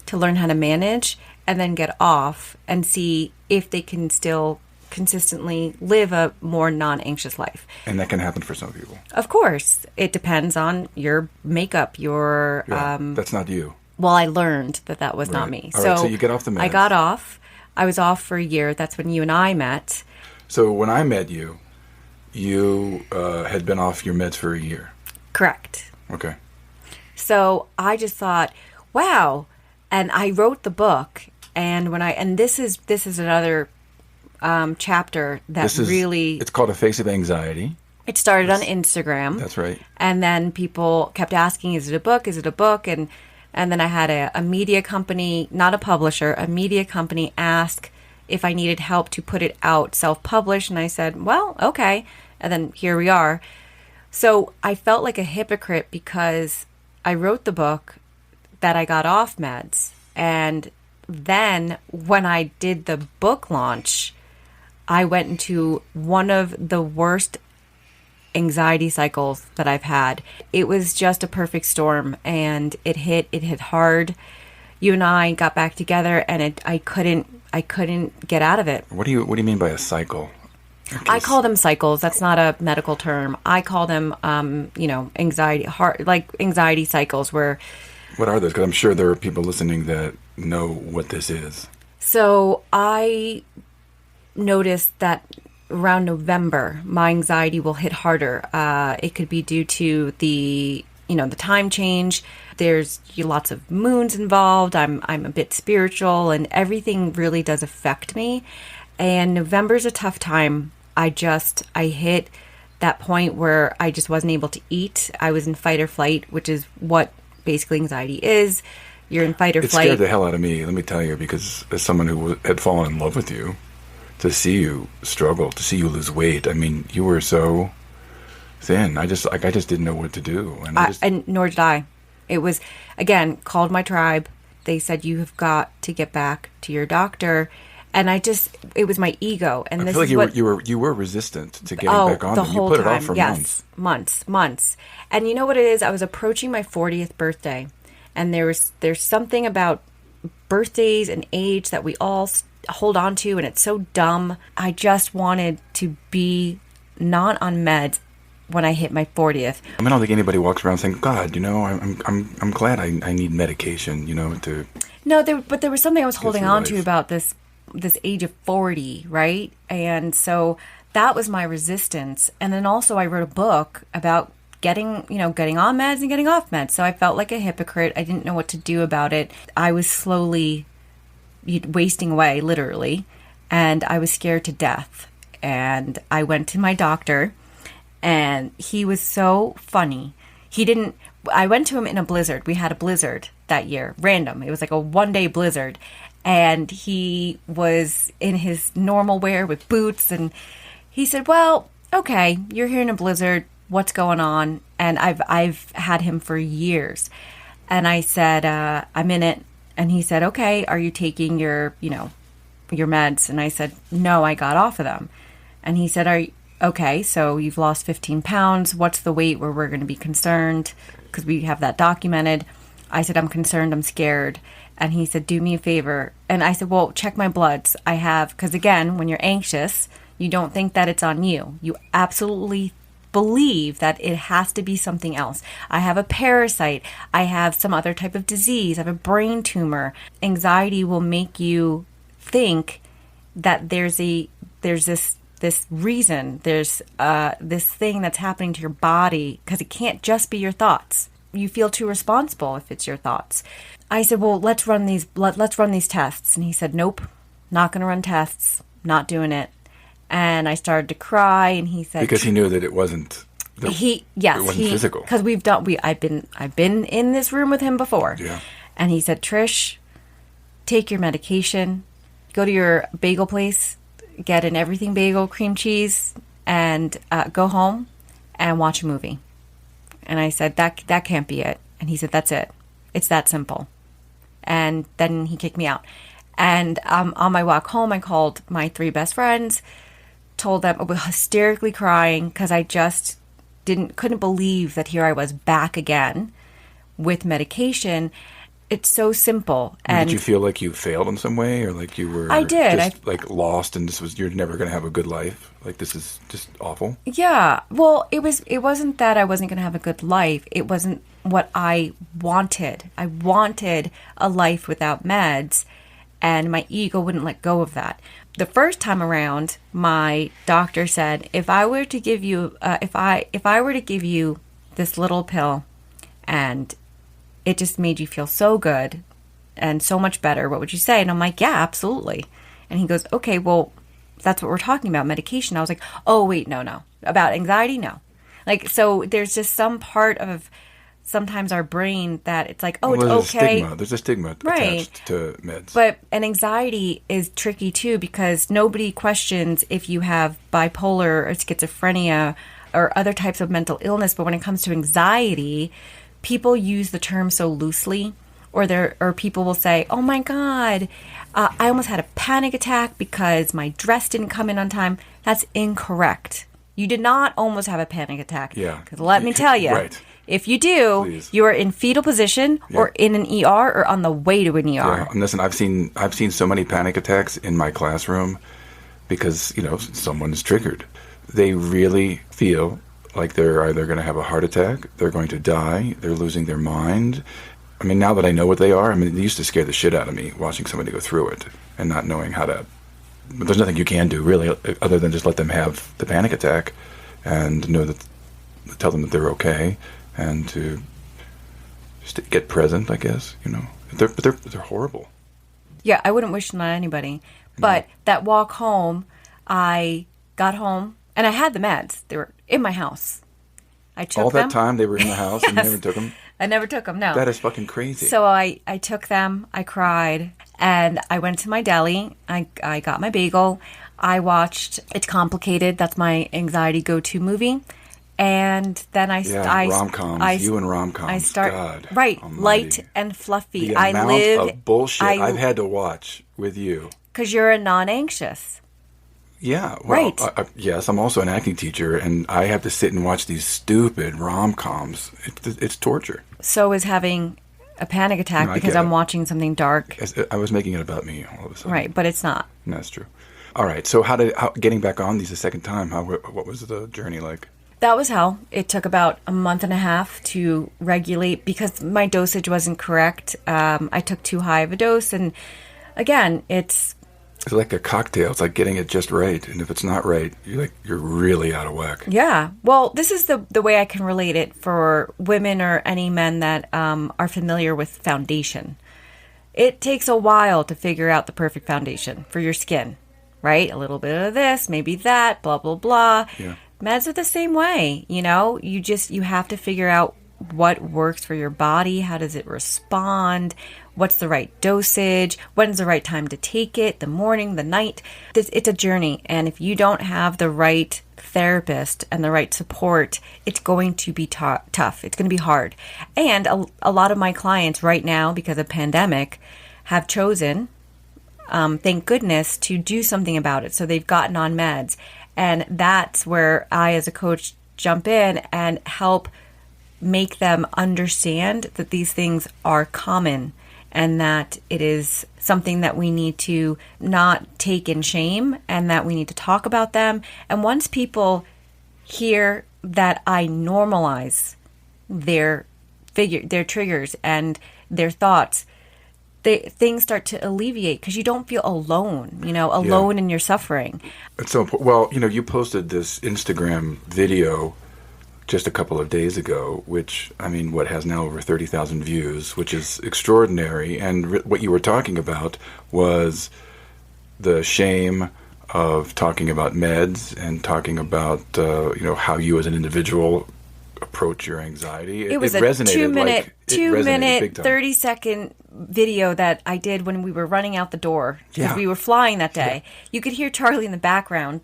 to learn how to manage, and then get off and see if they can still consistently live a more non-anxious life. And that can happen for some people. Of course, it depends on your makeup, your Yeah, that's not you. well, I learned that was not Right. me. All right, so you get off the I meds. got off. I was off for a year. That's when you and I met. So when I met you, you had been off your meds for a year. Correct. Okay. So I just thought, wow. And I wrote the book. And this is another chapter that It's called A Face of Anxiety. it started on Instagram. That's right. And then people kept asking, is it a book? Is it a book? And then I had a media company, not a publisher, a media company ask if I needed help to put it out self-published. And I said, well, okay. And then here we are. So I felt like a hypocrite because I wrote the book that I got off meds. And then when I did the book launch, I went into one of the worst anxiety cycles that I've had. It was just a perfect storm, and it hit hard. You and I got back together, and I couldn't get out of it. What do you mean by a cycle? I call them cycles. That's not a medical term. I call them, anxiety cycles where. What are those? Because I'm sure there are people listening that know what this is. So I noticed that around November, my anxiety will hit harder. It could be due to the time change. There's lots of moons involved. I'm a bit spiritual, and everything really does affect me. And November's a tough time. I hit that point where I just wasn't able to eat. I was in fight or flight, which is what basically anxiety is. You're in fight or It flight. scared the hell out of me, let me tell you, because as someone who had fallen in love with you, to see you struggle, to see you lose weight, I mean, you were so thin. I just didn't know what to do. And nor did I. It was, again, called my tribe. They said, you have got to get back to your doctor. And it was my ego. And I this feel is like what you were resistant to getting back on the them. whole You put time. it off for Yes, months. And you know what it is? I was approaching my 40th birthday, and there's something about birthdays and age that we all hold on to, and it's so dumb. I just wanted to be not on meds when I hit my 40th. I don't think anybody walks around saying, "God, I'm glad I need medication," to. No, but there was something I was holding through on to life. about this age of 40, right? And so that was my resistance. And then also I wrote a book about getting on meds and getting off meds. So I felt like a hypocrite. I didn't know what to do about it. I was slowly wasting away, literally, and I was scared to death. And I went to my doctor, and he was so funny. I went to him in a blizzard. We had a blizzard that year, random. It was like a one-day blizzard. And he was in his normal wear with boots. And he said, well, okay, you're here in a blizzard. What's going on? And I've had him for years. And I said, I'm in it. And he said, okay, are you taking your meds? And I said, no, I got off of them. And he said, okay, so you've lost 15 pounds. What's the weight where we're going to be concerned? Because we have that documented. I said, I'm concerned, I'm scared. And he said, do me a favor. And I said, well, check my bloods. Because again, when you're anxious, you don't think that it's on you. You absolutely believe that it has to be something else. I have a parasite. I have some other type of disease. I have a brain tumor. Anxiety will make you think that there's this reason, there's this thing that's happening to your body, because it can't just be your thoughts. You feel too responsible if it's your thoughts. I said, well, let's run these tests. And he said, nope, not going to run tests, not doing it. And I started to cry, and he said, because he knew that it wasn't. It wasn't physical. Because I've been in this room with him before. Yeah. And he said, Trish, take your medication, go to your bagel place, get an everything bagel, cream cheese, and go home and watch a movie. And I said, that can't be it. And he said, that's it. It's that simple. And then he kicked me out. And on my walk home, I called my 3 best friends, told them I was hysterically crying because I just couldn't believe that here I was back again with medication. It's so simple. And did you feel like you failed in some way, or like you were I did. just like lost and you're never going to have a good life? Like this is just awful? Yeah. Well, it wasn't that I wasn't going to have a good life. It wasn't what I wanted. I wanted a life without meds, and my ego wouldn't let go of that. The first time around, my doctor said, if I were to give you this little pill and it just made you feel so good and so much better, what would you say? And I'm like, yeah, absolutely. And he goes, okay, well, that's what we're talking about, medication. I was like, oh, wait, no. About anxiety, no. Like, so there's just some part of sometimes our brain that it's like, oh, well, it's okay. There's a stigma attached to meds. But an anxiety is tricky too, because nobody questions if you have bipolar or schizophrenia or other types of mental illness. But when it comes to anxiety, people use the term so loosely, or people will say, oh my God, I almost had a panic attack because my dress didn't come in on time. That's incorrect. You did not almost have a panic attack. Yeah. Because let me tell you, right. If you do, Please. You are in fetal position or in an ER or on the way to an ER. Yeah. And listen, I've seen so many panic attacks in my classroom because, someone is triggered. They really feel like they're either going to have a heart attack, they're going to die, they're losing their mind. I mean, now that I know what they are, they used to scare the shit out of me watching somebody go through it and not knowing how to. But there's nothing you can do really other than just let them have the panic attack and tell them that they're okay. And to just get present, I guess, But they're horrible. Yeah, I wouldn't wish them on anybody. But that walk home, I got home, and I had the meds. They were in my house. I took them. All that time they were in the house and you Yes. never took them? I never took them, no. That is fucking crazy. So I took them, I cried, and I went to my deli. I got my bagel. I watched It's Complicated. That's my anxiety go-to movie. And then rom-coms. You and rom-coms. I start God right, almighty. light and fluffy. The amount of bullshit I've had to watch with you. Because you're a non-anxious. Yeah, well, right. Yes, I'm also an acting teacher, and I have to sit and watch these stupid rom-coms. It's torture. So is having a panic attack because I'm watching something dark. I was making it about me all of a sudden. Right, but it's not. That's true. All right, so getting back on these a second time, what was the journey like? That was hell. It took about a month and a half to regulate because my dosage wasn't correct. I took too high of a dose. And again, it's like a cocktail. It's like getting it just right. And if it's not right, you're really out of whack. Yeah. Well, this is the way I can relate it for women or any men that are familiar with foundation. It takes a while to figure out the perfect foundation for your skin, right? A little bit of this, maybe that, blah, blah, blah. Yeah. Meds are the same way, you have to figure out what works for your body. How does it respond? What's the right dosage? When's the right time to take it? The morning, the night? It's a journey. And if you don't have the right therapist and the right support, it's going to be tough. It's going to be hard. And a lot of my clients right now, because of pandemic, have chosen, thank goodness, to do something about it. So they've gotten on meds. And that's where I, as a coach, jump in and help make them understand that these things are common and that it is something that we need to not take in shame and that we need to talk about them. And once people hear that I normalize their triggers and their thoughts, things start to alleviate because you don't feel alone, in your suffering. It's so important. Well, you posted this Instagram video just a couple of days ago, which, what has now over 30,000 views, which is extraordinary. And what you were talking about was the shame of talking about meds and talking about, how you as an individual approach your anxiety. It was a resonated 2-minute, 30-second video that I did when we were running out the door because we were flying that day. You could hear Charlie in the background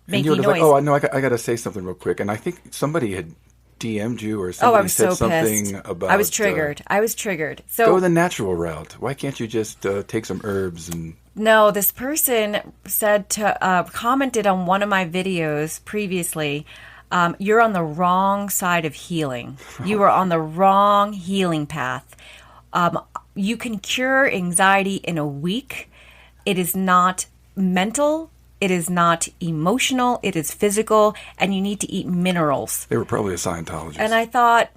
And you were making just like, noise. oh, no, I got to say something real quick. And I think somebody had DM'd you or Oh, I somebody was said so something pissed. about... I was triggered. I was triggered. go So the natural route. Why can't you just take some herbs and... no, this person said commented on one of my videos previously. You're on the wrong side of healing. You are on the wrong healing path. You can cure anxiety in a week. It is not mental. It is not emotional. It is physical, and you need to eat minerals. They were probably a Scientologist. And I thought,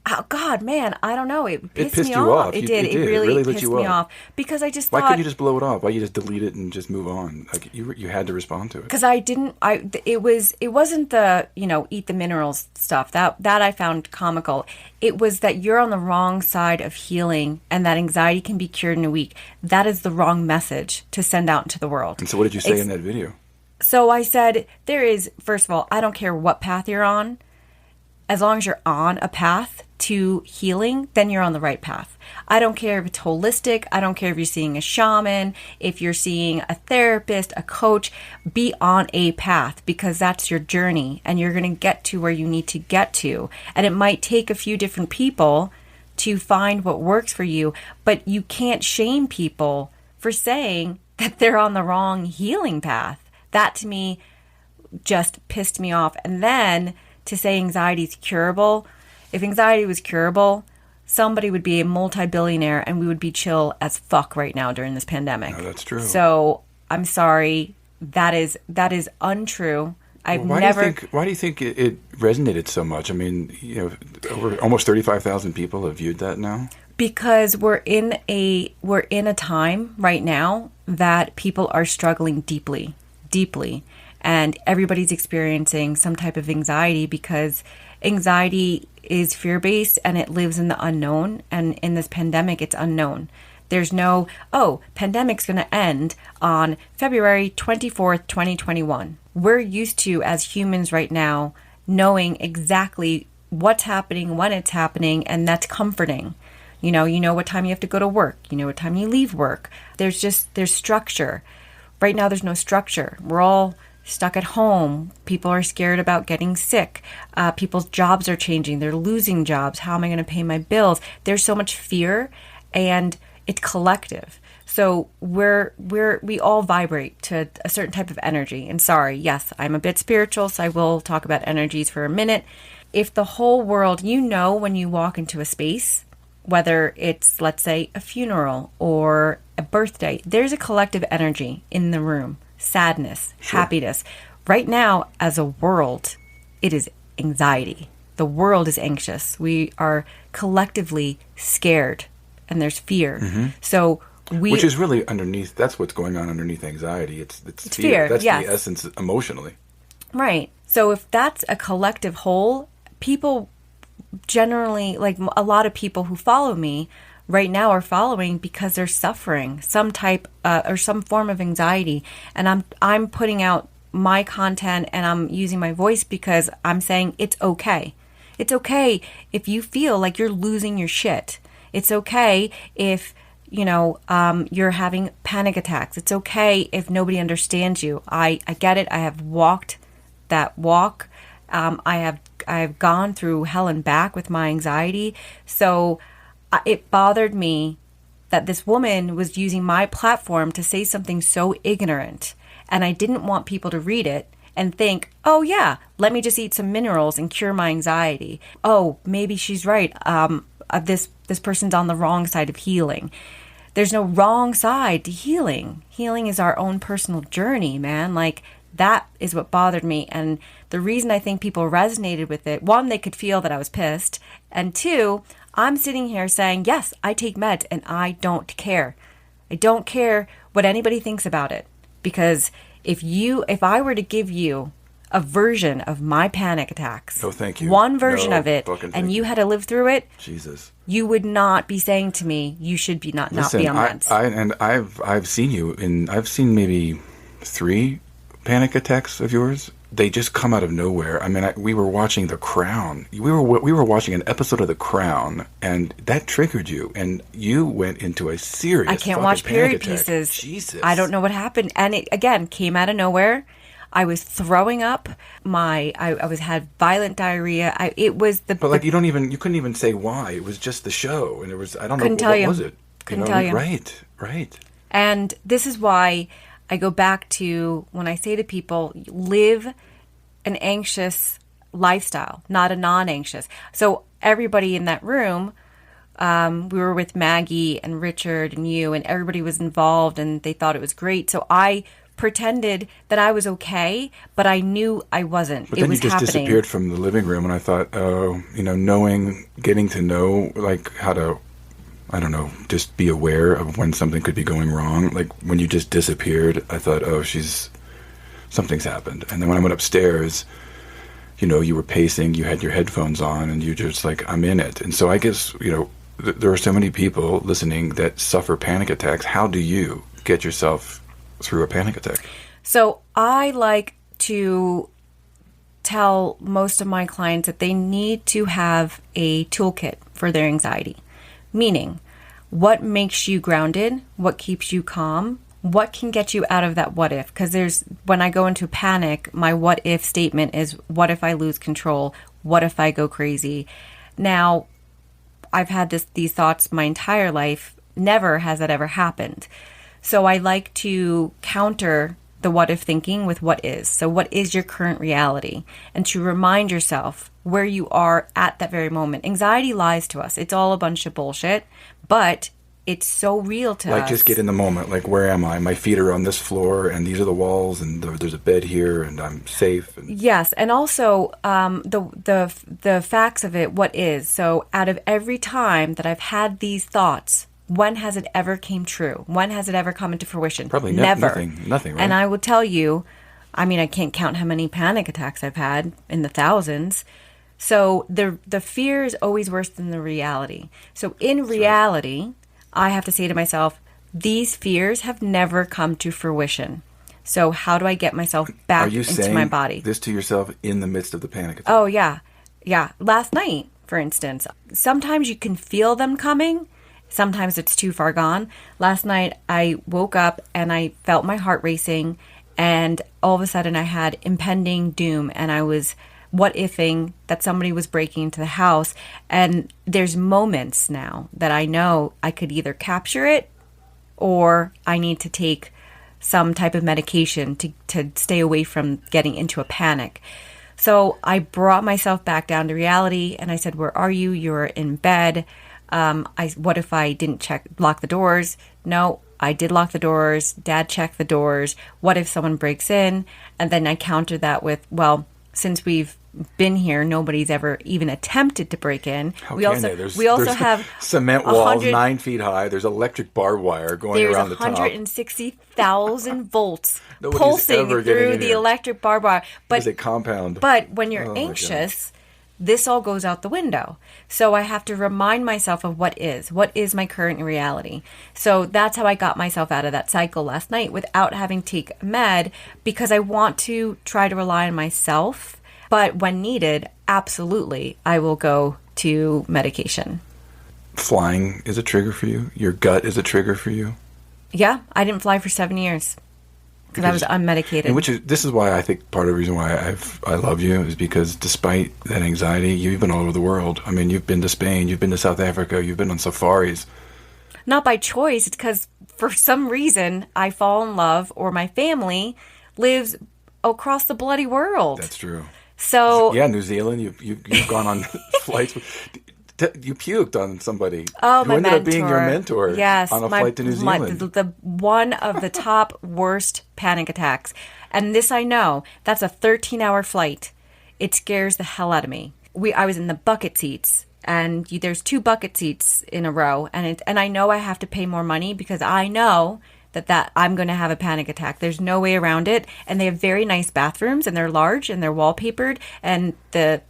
oh God, man, I don't know. It pissed pissed me you off. off. It It did. did. It It really really lit pissed you me off. off because I just Why thought, couldn't you just blow it off? Why you just delete it and just move on? Like you had to respond to it. because I didn't. It wasn't the eat the minerals stuff that I found comical. It was that you're on the wrong side of healing, and that anxiety can be cured in a week. That is the wrong message to send out into the world. And so what did you say in that video? So I said, first of all, I don't care what path you're on. As long as you're on a path to healing, then you're on the right path. I don't care if it's holistic. I don't care if you're seeing a shaman, if you're seeing a therapist, a coach. Be on a path because that's your journey and you're going to get to where you need to get to. And it might take a few different people to find what works for you, but you can't shame people for saying that they're on the wrong healing path. That to me just pissed me off. And then to say anxiety is curable. If anxiety was curable, somebody would be a multi-billionaire and we would be chill as fuck right now during this pandemic. No, that's true. So I'm sorry. That is untrue. I've Why never. do you think it resonated so much? I mean, over almost 35,000 people have viewed that now. Because we're in a time right now that people are struggling deeply, and everybody's experiencing some type of anxiety because anxiety is fear-based and it lives in the unknown. And in this pandemic, it's unknown. There's no, pandemic's going to end on February 24th, 2021. We're used to, as humans right now, knowing exactly what's happening, when it's happening, and that's comforting. You know what time you have to go to work. You know what time you leave work. There's structure. Right now, there's no structure. We're all stuck at home. People are scared about getting sick. People's jobs are changing. They're losing jobs. How am I going to pay my bills? There's so much fear, and it's collective. So we all vibrate to a certain type of energy. And sorry, yes, I'm a bit spiritual, so I will talk about energies for a minute. If the whole world, when you walk into a space, whether it's, let's say, a funeral or a birthday, there's a collective energy in the room. Sadness, Sure. Happiness. Right now, as a world, it is anxiety. The world is anxious. We are collectively scared, and there's fear. Mm-hmm. So which is really underneath. That's what's going on underneath anxiety. It's fear. That's yes. the essence emotionally. Right. So if that's a collective whole, people generally, like a lot of people who follow me right now are following because they're suffering some type or some form of anxiety. And I'm putting out my content and I'm using my voice because I'm saying it's okay. It's okay if you feel like you're losing your shit. It's okay if, you're having panic attacks. It's okay if nobody understands you. I get it. I have walked that walk. I have gone through hell and back with my anxiety. So it bothered me that this woman was using my platform to say something so ignorant. And I didn't want people to read it and think, oh yeah, let me just eat some minerals and cure my anxiety. Oh, maybe she's right. This person's on the wrong side of healing. There's no wrong side to healing. Healing is our own personal journey, man. Like, that is what bothered me. And the reason I think people resonated with it, one, they could feel that I was pissed. And two, I'm sitting here saying, yes, I take meds and I don't care. I don't care what anybody thinks about it. Because if I were to give you a version of my panic attacks, no, thank you. One version No, of it, and you had to live through it, Jesus, you would not be saying to me, you should be not be on meds. I've seen you I've seen maybe 3 panic attacks of yours. They just come out of nowhere. I mean, we were watching The Crown. We were watching an episode of The Crown, and that triggered you, and you went into a serious. I can't watch period pieces. Jesus, I don't know what happened, and it again came out of nowhere. I was throwing up. I was had violent diarrhea. It was the But like you couldn't even say why. It was just the show, and it was I don't know couldn't tell what you. was it. Couldn't tell you. Right, right. And this is why I go back to when I say to people, live an anxious lifestyle, not a non-anxious. So everybody in that room, we were with Maggie and Richard and you, and everybody was involved, and they thought it was great. So I pretended that I was okay, but I knew I wasn't. But it then was you just happening. disappeared from the living room, and I thought, oh, getting to know like how to, I don't know, just be aware of when something could be going wrong. Like when you just disappeared, I thought, oh, something's happened. And then when I went upstairs, you were pacing, you had your headphones on, and you just like, I'm in it. And so I guess, there are so many people listening that suffer panic attacks. How do you get yourself through a panic attack? So I like to tell most of my clients that they need to have a toolkit for their anxiety. Meaning, what makes you grounded? What keeps you calm? What can get you out of that what if? Because when I go into panic, my what if statement is, what if I lose control? What if I go crazy? Now, I've had these thoughts my entire life. Never has that ever happened. So I like to counter the what if thinking with what is. So what is your current reality? And to remind yourself where you are at that very moment. Anxiety lies to us. It's all a bunch of bullshit, but it's so real to us. Like just get in the moment. Like, where am I? My feet are on this floor, and these are the walls, and there's a bed here, and I'm safe. And yes, and also the facts of it. What is? So out of every time that I've had these thoughts, when has it ever came true? When has it ever come into fruition? Probably never. Nothing. Right? And I will tell you, I mean, I can't count how many panic attacks I've had, in the thousands. So the fear is always worse than the reality. So in reality, I have to say to myself, these fears have never come to fruition. So how do I get myself back into my body? Are you saying this to yourself in the midst of the panic attack? Oh, yeah. Yeah. Last night, for instance, sometimes you can feel them coming. Sometimes it's too far gone. Last night, I woke up and I felt my heart racing, and all of a sudden I had impending doom, and I was what-ifing that somebody was breaking into the house. And there's moments now that I know I could either capture it or I need to take some type of medication to stay away from getting into a panic. So I brought myself back down to reality, and I said, where are you? You're in bed. What if I didn't lock the doors? No, I did lock the doors. Dad checked the doors. What if someone breaks in? And then I countered that with, well, since we've been here, nobody's ever even attempted to break in. We also have cement walls 9 feet high. There's electric barbed wire going around the top. There's 160,000 volts pulsing through the electric barbed wire. But it's a compound. But when you're anxious, this all goes out the window. So I have to remind myself of what is my current reality. So that's how I got myself out of that cycle last night without having to take med, because I want to try to rely on myself. But when needed, absolutely, I will go to medication. Flying is a trigger for you? Your gut is a trigger for you? Yeah, I didn't fly for 7 years because I was unmedicated. And this is why I think part of the reason why I love you is because despite that anxiety, you've been all over the world. I mean, you've been to Spain, you've been to South Africa, you've been on safaris. Not by choice. It's because for some reason I fall in love, or my family lives across the bloody world. That's true. So yeah, New Zealand. You've gone on flights. You puked on somebody. Oh, who my ended mentor. Up being your mentor. Yes, on a flight to New Zealand. The one of the top worst panic attacks, and this I know. That's a 13-hour flight. It scares the hell out of me. I was in the bucket seats, and there's 2 bucket seats in a row, and I know I have to pay more money because I know that I'm going to have a panic attack. There's no way around it. And they have very nice bathrooms, and they're large, and they're wallpapered, and the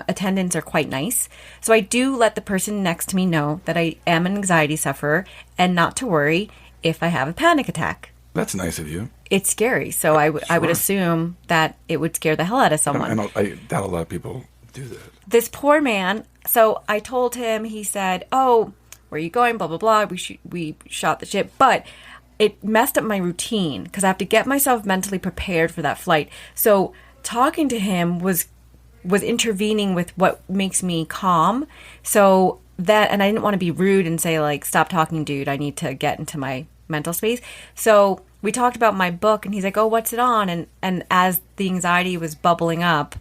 attendants are quite nice. So I do let the person next to me know that I am an anxiety sufferer, and not to worry if I have a panic attack. That's nice of you. It's scary. So I would assume that it would scare the hell out of someone. I doubt a lot of people do that. This poor man. So I told him, he said, oh, where are you going? Blah, blah, blah. We shot the shit. But it messed up my routine because I have to get myself mentally prepared for that flight. So talking to him was intervening with what makes me calm. So that, and I didn't want to be rude and say like, stop talking, dude. I need to get into my mental space. So we talked about my book and he's like, oh, what's it on? And as the anxiety was bubbling up,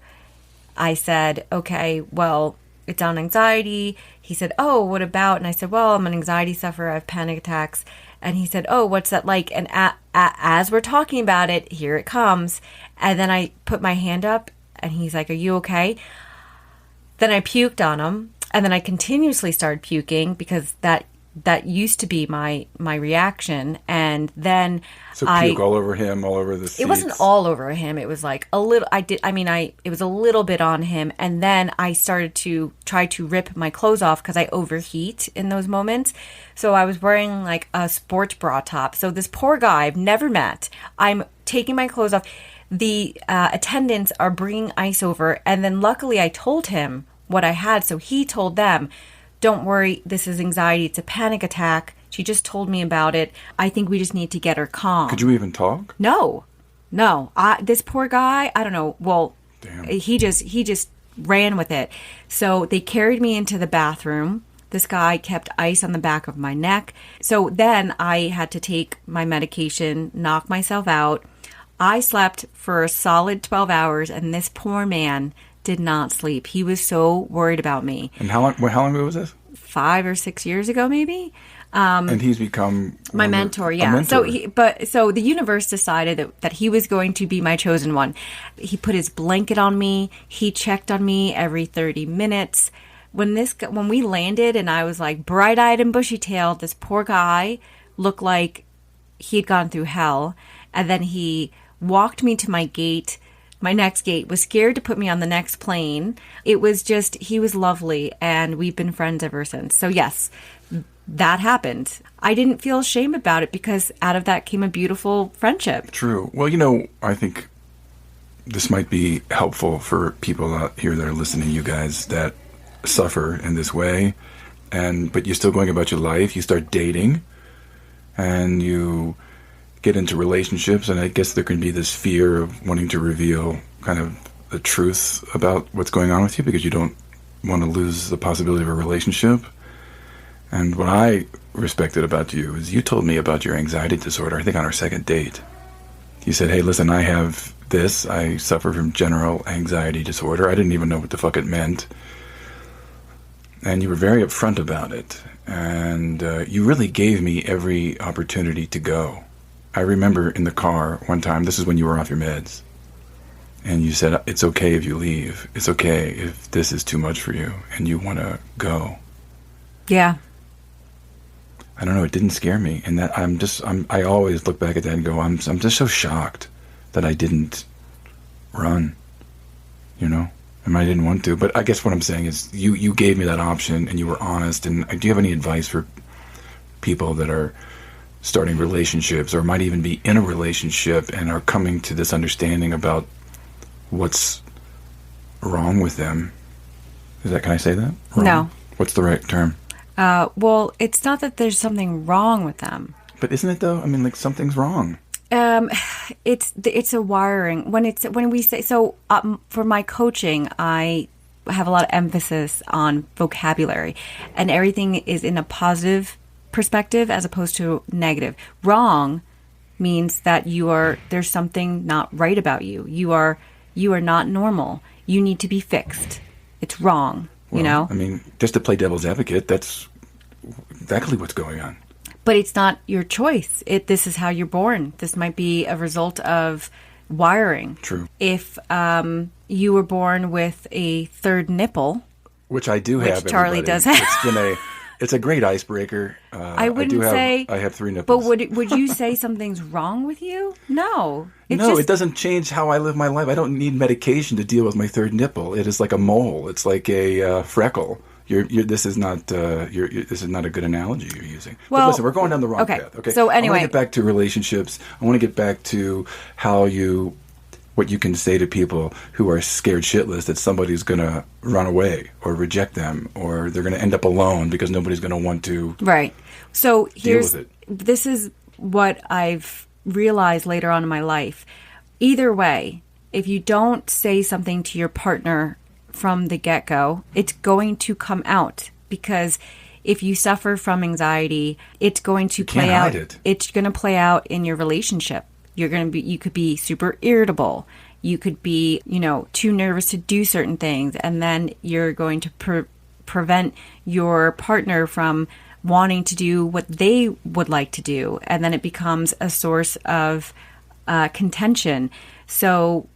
I said, okay, well, it's on anxiety. He said, oh, what about? And I said, well, I'm an anxiety sufferer. I have panic attacks. And he said, oh, what's that like? And as we're talking about it, here it comes. And then I put my hand up and he's like, are you okay? Then I puked on him. And then I continuously started puking because that used to be my reaction. And then so puke all over him, all over the seats. It wasn't all over him. It was like a little, it was a little bit on him. And then I started to try to rip my clothes off because I overheat in those moments. So I was wearing like a sports bra top. So this poor guy I've never met, I'm taking my clothes off. The attendants are bringing ice over. And then luckily I told him what I had. So he told them, don't worry, this is anxiety. It's a panic attack. She just told me about it. I think we just need to get her calm. Could you even talk? No. This poor guy, I don't know. Well, damn. He just ran with it. So they carried me into the bathroom. This guy kept ice on the back of my neck. So then I had to take my medication, knock myself out. I slept for a solid 12 hours, and this poor man did not sleep. He was so worried about me. And how long ago was this? 5 or 6 years ago, maybe. And he's become my mentor. Yeah. Mentor. So the universe decided that he was going to be my chosen one. He put his blanket on me. He checked on me every 30 minutes. When we landed, and I was like bright-eyed and bushy-tailed, this poor guy looked like he had gone through hell. And then he walked me to my gate. My next gate, was scared to put me on the next plane. It was just, he was lovely, and we've been friends ever since. So yes, that happened. I didn't feel shame about it because out of that came a beautiful friendship. True. Well, I think this might be helpful for people out here that are listening, you guys, that suffer in this way. But you're still going about your life. You start dating, and you get into relationships, and I guess there can be this fear of wanting to reveal kind of the truth about what's going on with you because you don't want to lose the possibility of a relationship. And what I respected about you is you told me about your anxiety disorder, I think on our second date. You said, hey, listen, I have this. I suffer from general anxiety disorder. I didn't even know what the fuck it meant. And you were very upfront about it. And you really gave me every opportunity to go. I remember in the car one time, this is when you were off your meds, and you said, it's okay if you leave. It's okay if this is too much for you and you want to go. Yeah. I don't know, it didn't scare me. And that I always look back at that and go, I'm just so shocked that I didn't run, and I didn't want to. But I guess what I'm saying is you gave me that option and you were honest. And do you have any advice for people that are starting relationships or might even be in a relationship and are coming to this understanding about what's wrong with them? Can I say that? Wrong? No. What's the right term? Well, it's not that there's something wrong with them. But isn't it though? I mean, like something's wrong. It's a wiring. When we say, so for my coaching, I have a lot of emphasis on vocabulary, and everything is in a positive perspective as opposed to negative. Wrong means that there's something not right about you. You are not normal. You need to be fixed. It's wrong, Well, I mean, just to play devil's advocate, that's exactly what's going on. But it's not your choice. This is how you're born. This might be a result of wiring. True. If you were born with a third nipple, which I do have, which Charlie does have. It's a great icebreaker. I wouldn't say I have 3 nipples. But would you say something's wrong with you? No. It doesn't change how I live my life. I don't need medication to deal with my third nipple. It is like a mole. It's like a freckle. This is not a good analogy you're using. Well, but listen, we're going down the wrong path. Okay. So anyway, I want to get back to relationships. I want to get back to what you can say to people who are scared shitless that somebody's going to run away or reject them, or they're going to end up alone because nobody's going to want to. Right. So deal with it. This is what I've realized later on in my life. Either way, if you don't say something to your partner from the get-go, it's going to come out, because if you suffer from anxiety, it's going to play out. It's going to play out in your relationship. You could be super irritable. You could be, too nervous to do certain things, and then you're going to prevent your partner from wanting to do what they would like to do, and then it becomes a source of contention. So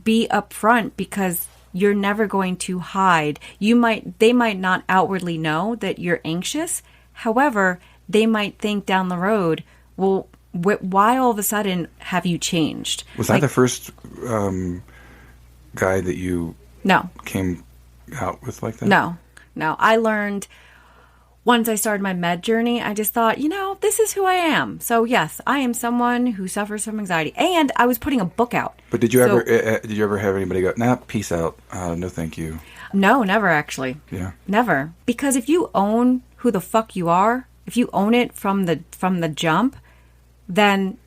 be upfront, because you're never going to hide. They might not outwardly know that you're anxious. However, they might think down the road, well, why all of a sudden have you changed? Was I the first guy that you came out with like that? No. I learned once I started my med journey, I just thought, this is who I am. So yes, I am someone who suffers from anxiety, and I was putting a book out. But did you ever have anybody go, nah, peace out, no thank you? No, never actually. Yeah, never. Because if you own who the fuck you are, if you own it from the jump, then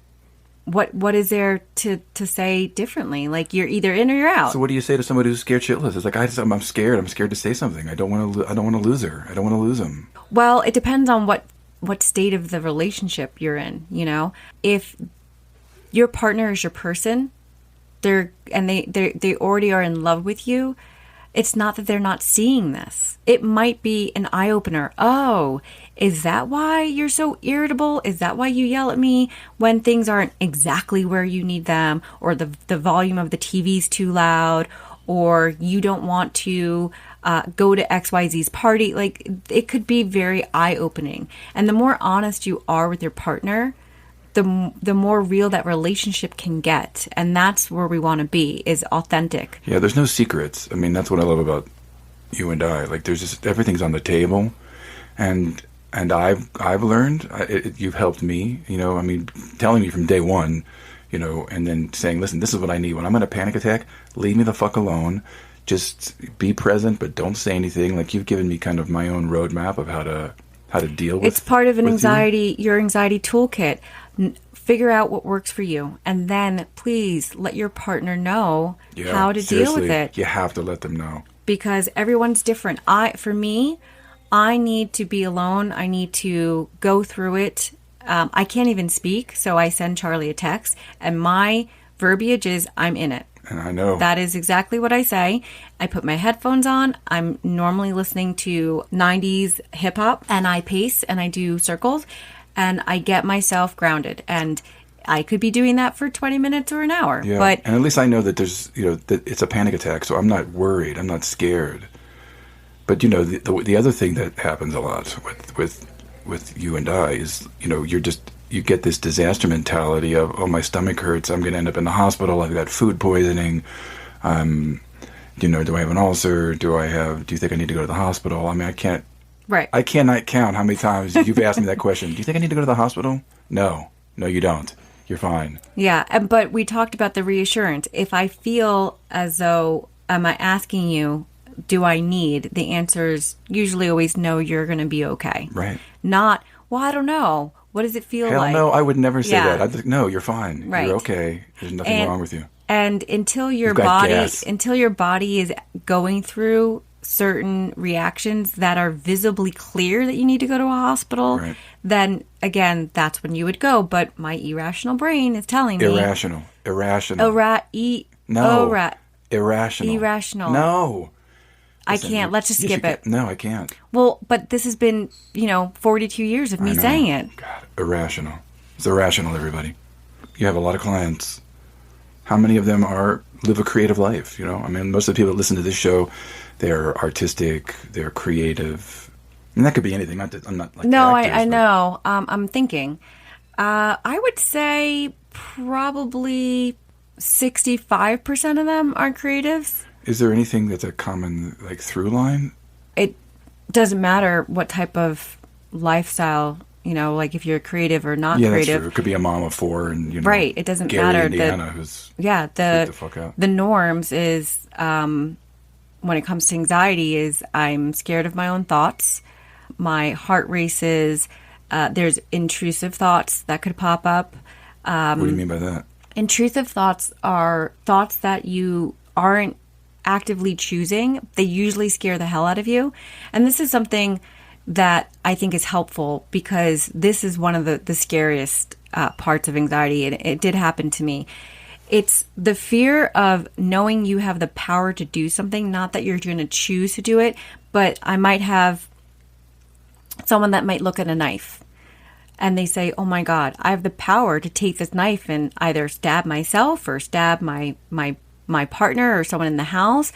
what is there to say differently? Like, you're either in or you're out. So what do you say to somebody who's scared shitless? It's like, I'm scared. I'm scared to say something. I don't want to lose her. I don't want to lose him. Well, it depends on what state of the relationship you're in. If your partner is your person, they already are in love with you. It's not that they're not seeing this. It might be an eye-opener. Oh, is that why you're so irritable? Is that why you yell at me when things aren't exactly where you need them, or the volume of the TV's too loud, or you don't want to go to XYZ's party? Like, it could be very eye-opening. And the more honest you are with your partner, the more real that relationship can get. And that's where we want to be, is authentic. Yeah, there's no secrets. I mean, that's what I love about you and I. Like, there's just, everything's on the table. And I've learned, you've helped me, telling me from day one, and then saying, listen, this is what I need. When I'm in a panic attack, leave me the fuck alone. Just be present, but don't say anything. Like, you've given me kind of my own roadmap of how to deal with. It's part of your anxiety toolkit. Figure out what works for you, and then please let your partner know how to deal with it. You have to let them know, because everyone's different. For me, I need to be alone. I need to go through it. I can't even speak, so I send Charlie a text, and my verbiage is, I'm in it. And I know. That is exactly what I say. I put my headphones on. I'm normally listening to 90s hip-hop, and I pace, and I do circles, and I get myself grounded. And I could be doing that for 20 minutes or an hour. Yeah, but and at least I know that there's, that it's a panic attack, so I'm not worried. I'm not scared. But, the other thing that happens a lot with you and I is, you get this disaster mentality of, oh, my stomach hurts, I'm going to end up in the hospital, I've got food poisoning, do I have an ulcer, do you think I need to go to the hospital? I mean, I cannot count how many times you've asked me that question. Do you think I need to go to the hospital? No, you don't. You're fine. Yeah, but we talked about the reassurance. If I feel as though, am I asking you, do I need? The answer is usually always no, you're going to be okay. Right. Not, well, I don't know. What does it feel like? Hell no, I would never say that. I'd think, no, you're fine. Right. You're okay. There's nothing wrong with you. And until your body is going through certain reactions that are visibly clear that you need to go to a hospital, then again, that's when you would go. But my irrational brain is telling me irrational. Irrational. No. I can't. Let's just skip it. No, I can't. Well, but this has been, 42 years of me saying it. God, irrational. It's irrational, everybody. You have a lot of clients. How many of them live a creative life? I mean, most of the people that listen to this show, they're artistic, they're creative. And that could be anything. I'm not like no, actors, I know. I'm thinking. I would say probably 65% of them are creatives. Is there anything that's a common through line? It doesn't matter what type of lifestyle, like if you're creative or not creative. Yeah, that's true. It could be a mom of four and, right. It doesn't Gary, matter. Indiana, who's the fuck out. The norms is, when it comes to anxiety, is I'm scared of my own thoughts. My heart races. There's intrusive thoughts that could pop up. What do you mean by that? Intrusive thoughts are thoughts that you aren't actively choosing. They usually scare the hell out of you. And this is something that I think is helpful because this is one of the scariest parts of anxiety. And it did happen to me. It's the fear of knowing you have the power to do something, not that you're going to choose to do it, but I might have someone that might look at a knife and they say, oh my God, I have the power to take this knife and either stab myself or stab my partner or someone in the house.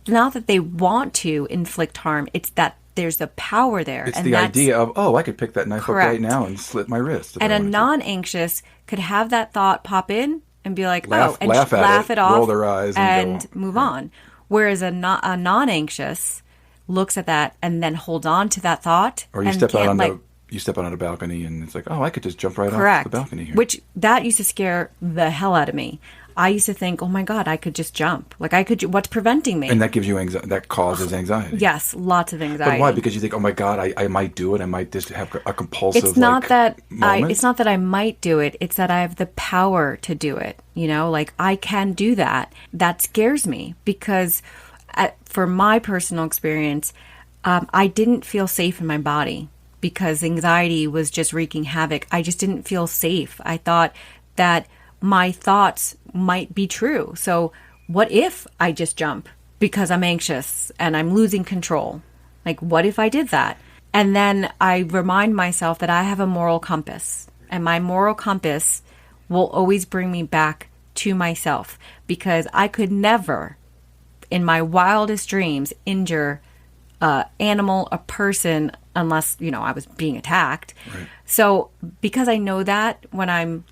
Not that they want to inflict harm. It's that there's the power there. It's and the idea of, oh, I could pick that knife correct. up right now and slit my wrist. And a non-anxious could have that thought pop in and be like, laugh it off, roll their eyes and move on. Whereas a non-anxious looks at that and then holds on to that thought. Or you step out on a balcony and it's like, oh, I could just jump right off the balcony here. Which that used to scare the hell out of me. I used to think, oh my God, I could just jump. Like I could, what's preventing me? And that gives you anxiety, that causes anxiety. Yes, lots of anxiety. But why? Because you think, oh my God, I might do it. I might just have a compulsive it's not that moment. It's not that I might do it. It's that I have the power to do it. You know, like I can do that. That scares me because for my personal experience, I didn't feel safe in my body because anxiety was just wreaking havoc. I just didn't feel safe. I thought that my thoughts might be true. So what if I just jump because I'm anxious and I'm losing control? Like, what if I did that? And then I remind myself that I have a moral compass, and my moral compass will always bring me back to myself, because I could never in my wildest dreams injure an animal, a person, unless, you know, I was being attacked. Right. So because I know that when I'm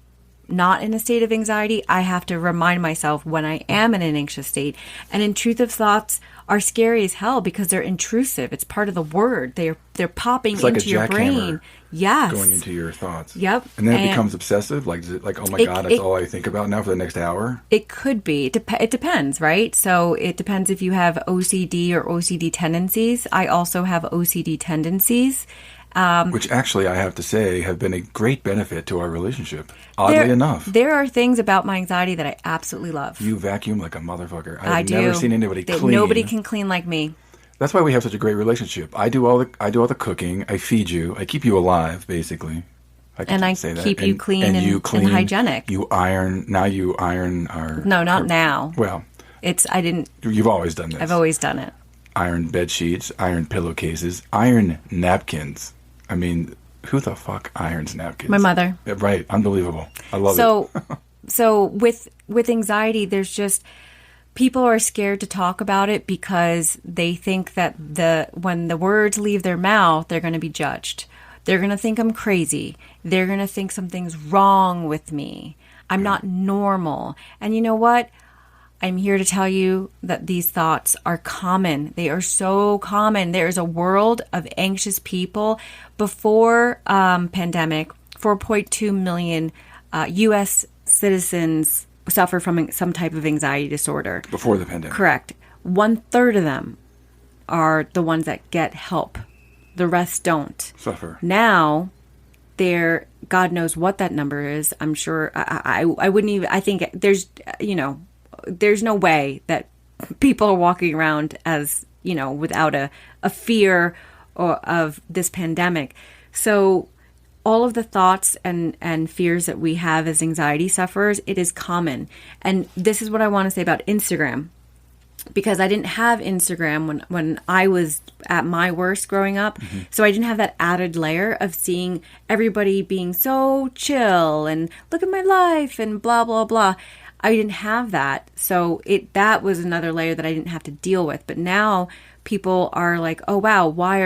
not in a state of anxiety, I have to remind myself when I am in an anxious state. And intrusive thoughts are scary as hell because they're intrusive. It's part of the word. They're popping like into your brain. Yes. Going into your thoughts. Yep. And then it becomes obsessive. Like, is it like, oh my God, that's all I think about now for the next hour? It could be. It depends, right? So it depends if you have OCD or OCD tendencies. I also have OCD tendencies. Which actually, I have to say, have been a great benefit to our relationship, oddly enough. There are things about my anxiety that I absolutely love. You vacuum like a motherfucker. I do. I've never seen anybody clean. Nobody can clean like me. That's why we have such a great relationship. I do all the cooking. I feed you. I keep you alive, basically. I keep you clean and hygienic. You iron. Now you iron our... No, not now. Well... I didn't... You've always done this. I've always done it. Iron bed sheets, iron pillowcases, iron napkins. I mean, who the fuck irons napkins? My mother. Yeah, right. Unbelievable. I love it. So with anxiety, there's just... People are scared to talk about it because they think that when the words leave their mouth, they're going to be judged. They're going to think I'm crazy. They're going to think something's wrong with me. I'm not normal. And you know what? I'm here to tell you that these thoughts are common. They are so common. There is a world of anxious people. Before pandemic, 4.2 million U.S. citizens suffer from some type of anxiety disorder. Before the pandemic. Correct. 1/3 of them are the ones that get help. The rest don't. Suffer. Now, God knows what that number is. I'm sure I wouldn't even, I think there's no way that people are walking around as, without a fear of this pandemic. So all of the thoughts and fears that we have as anxiety sufferers, it is common. And this is what I want to say about Instagram. Because I didn't have Instagram when I was at my worst growing up. Mm-hmm. So I didn't have that added layer of seeing everybody being so chill and look at my life and blah, blah, blah. I didn't have that. So that was another layer that I didn't have to deal with. But now people are like, oh, wow, why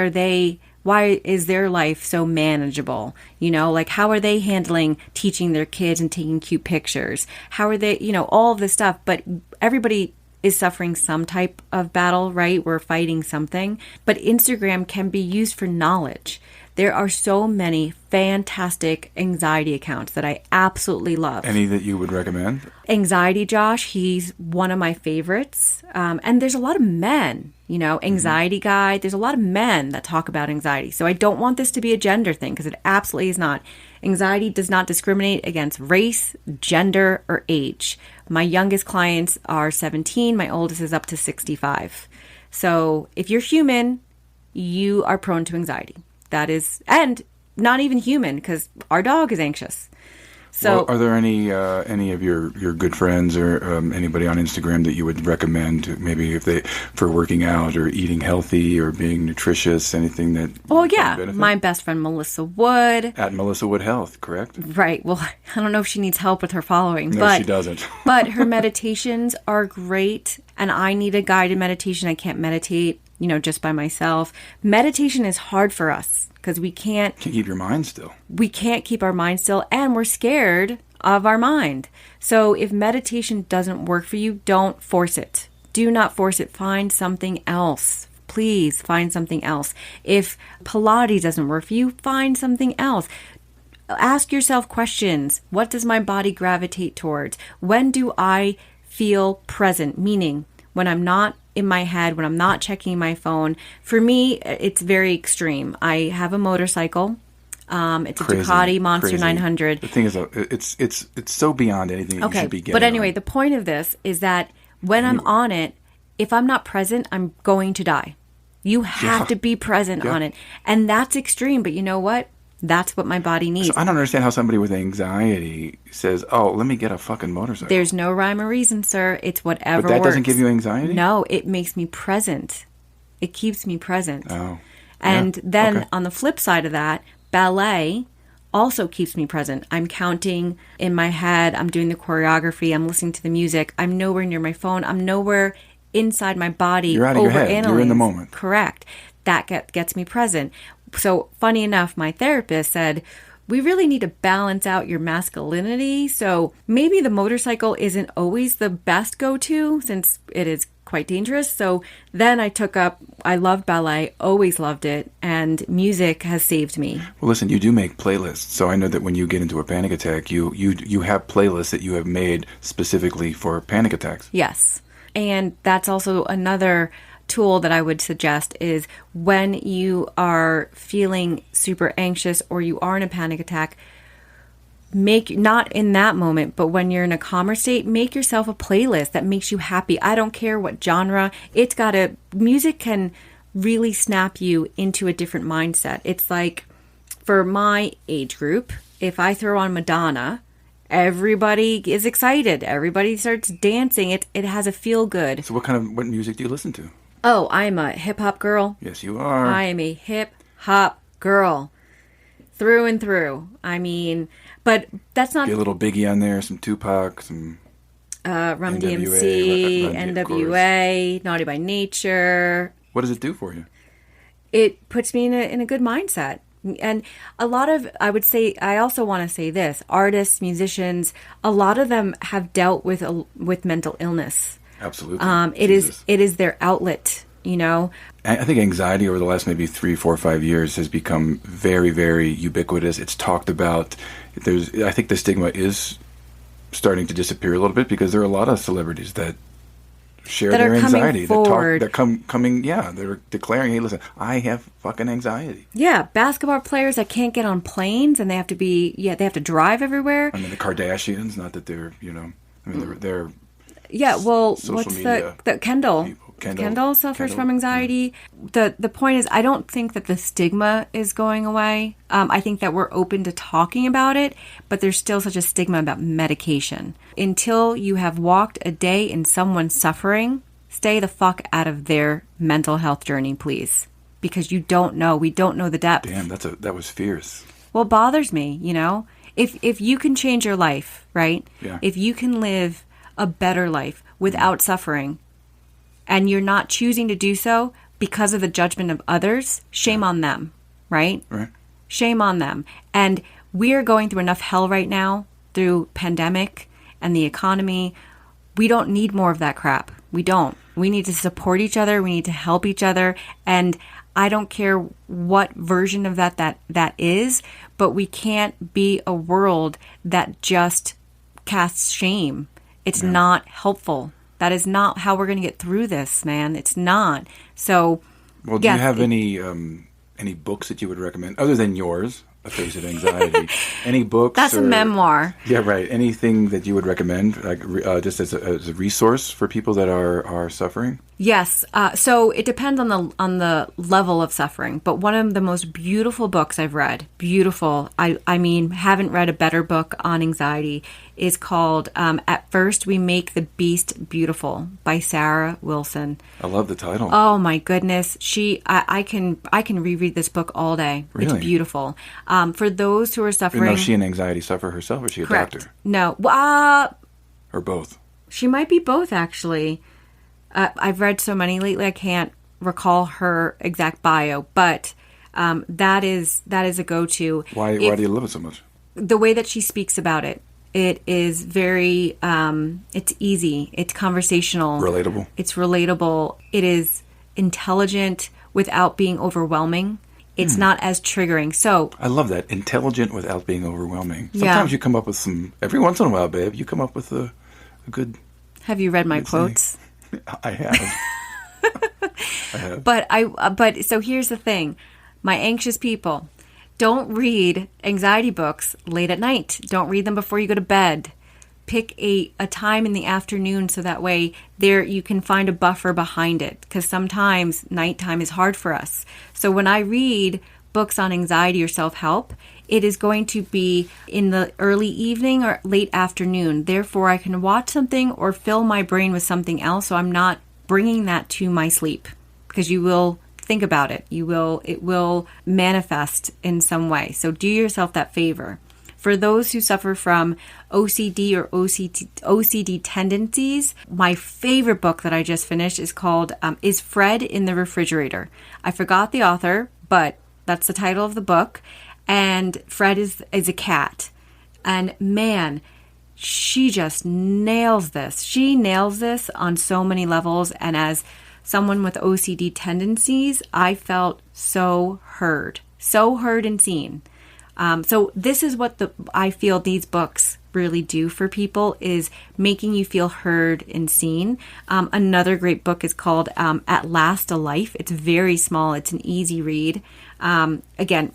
is their life so manageable? Like how are they handling teaching their kids and taking cute pictures? How are they, all of this stuff. But everybody is suffering some type of battle, right? We're fighting something. But Instagram can be used for knowledge. There are so many fantastic anxiety accounts that I absolutely love. Any that you would recommend? Anxiety Josh, he's one of my favorites. And there's a lot of men, Anxiety Guy. There's a lot of men that talk about anxiety. So I don't want this to be a gender thing, because it absolutely is not. Anxiety does not discriminate against race, gender, or age. My youngest clients are 17. My oldest is up to 65. So if you're human, you are prone to anxiety. That is, and not even human, because our dog is anxious. So, are there any of your good friends or anybody on Instagram that you would recommend, maybe if they for working out or eating healthy or being nutritious, anything that? Oh yeah, my best friend Melissa Wood at Melissa Wood Health, correct? Right. Well, I don't know if she needs help with her following, no, but she doesn't. But her meditations are great, and I need a guided meditation. I can't meditate, just by myself. Meditation is hard for us because we can't keep your mind still. We can't keep our mind still, and we're scared of our mind. So if meditation doesn't work for you, don't force it. Do not force it. Find something else. Please find something else. If Pilates doesn't work for you, find something else. Ask yourself questions. What does my body gravitate towards? When do I feel present? Meaning, when I'm not in my head, when I'm not checking my phone. For me, it's very extreme. I have a motorcycle. It's a Ducati Monster 900. The thing is, it's so beyond anything that you should be getting. But anyway, the point of this is that when I'm on it, if I'm not present, I'm going to die. You have to be present on it. And that's extreme, but you know what? That's what my body needs. So I don't understand how somebody with anxiety says, "Oh, let me get a fucking motorcycle." There's no rhyme or reason, sir. It's whatever works. But that doesn't works. give you anxiety? No, it makes me present. It keeps me present. Oh. And then on the flip side of that, ballet also keeps me present. I'm counting in my head. I'm doing the choreography. I'm listening to the music. I'm nowhere near my phone. I'm nowhere inside my body. You're out of your head. You're in the moment. Correct. That gets me present. So funny enough, my therapist said, we really need to balance out your masculinity. So maybe the motorcycle isn't always the best go-to since it is quite dangerous. So then I love ballet, always loved it, and music has saved me. Well, listen, you do make playlists. So I know that when you get into a panic attack, you have playlists that you have made specifically for panic attacks. Yes. And that's also another tool that I would suggest is when you are feeling super anxious or you are in a panic attack, not in that moment, but when you're in a calmer state, make yourself a playlist that makes you happy. I don't care what genre. Music can really snap you into a different mindset. It's like for my age group, if I throw on Madonna, everybody is excited. Everybody starts dancing. It has a feel good. So what music do you listen to? Oh, I'm a hip-hop girl. Yes, you are. I am a hip-hop girl. Through and through. I mean, but that's not... Get a little Biggie on there, some Tupac, some... Run DMC, NWA, Naughty by Nature. What does it do for you? It puts me in a good mindset. And a lot of, I would say, I also want to say this, artists, musicians, a lot of them have dealt with mental illness. Absolutely. It is their outlet, I think anxiety over the last maybe 3, 4, 5 years has become very, very ubiquitous. It's talked about. I think the stigma is starting to disappear a little bit because there are a lot of celebrities that share their anxiety. They're declaring, "Hey, listen, I have fucking anxiety." Yeah, basketball players that can't get on planes and they have to drive everywhere. I mean, the Kardashians, not that they're, they're yeah, well, what's the Kendall? People. Kendall suffers from anxiety. Yeah. The point is, I don't think that the stigma is going away. I think that we're open to talking about it, but there's still such a stigma about medication. Until you have walked a day in someone suffering, stay the fuck out of their mental health journey, please. Because we don't know the depth. Damn, that was fierce. Well, it bothers me, If you can change your life, right? Yeah. If you can live a better life without suffering, and you're not choosing to do so because of the judgment of others, shame on them, right? Right. Shame on them. And we are going through enough hell right now through pandemic and the economy. We don't need more of that crap. We don't. We need to support each other. We need to help each other. And I don't care what version of that is, but we can't be a world that just casts shame. It's not helpful. That is not how we're going to get through this, man. It's not. So, well, do you have any books that you would recommend other than yours, A Face of Anxiety? Any books? That's a memoir. Yeah, right. Anything that you would recommend, like just as a resource for people that are suffering? Yes. So it depends on the level of suffering. But one of the most beautiful books I've read, beautiful, I mean, haven't read a better book on anxiety, is called At First We Make the Beast Beautiful by Sarah Wilson. I love the title. Oh my goodness. I can reread this book all day. Really? It's beautiful. For those who are suffering. Even though she an anxiety sufferer herself, or is she a correct. doctor? No. Or both? She might be both, actually. I've read so many lately, I can't recall her exact bio, but that is a go-to. Why do you love it so much? The way that she speaks about it. It is very, it's easy. It's conversational. Relatable. It's relatable. It is intelligent without being overwhelming. It's not as triggering. So I love that. Intelligent without being overwhelming. Yeah. Sometimes you come up with every once in a while, babe, you come up with a good... Have you read my quotes? I have. But so here's the thing. My anxious people, don't read anxiety books late at night. Don't read them before you go to bed. Pick a time in the afternoon so that way there you can find a buffer behind it, because sometimes nighttime is hard for us. So when I read books on anxiety or self-help, it is going to be in the early evening or late afternoon. Therefore, I can watch something or fill my brain with something else, so I'm not bringing that to my sleep, because you will think about it. It will manifest in some way. So do yourself that favor. For those who suffer from OCD or OCD tendencies, my favorite book that I just finished is called Is Fred in the Refrigerator? I forgot the author, but that's the title of the book. And Fred is a cat. And man, she just nails this. She nails this on so many levels. And as someone with OCD tendencies, I felt so heard and seen. So this is what I feel these books really do for people, is making you feel heard and seen. Another great book is called At Last a Life. It's very small. It's an easy read. Again,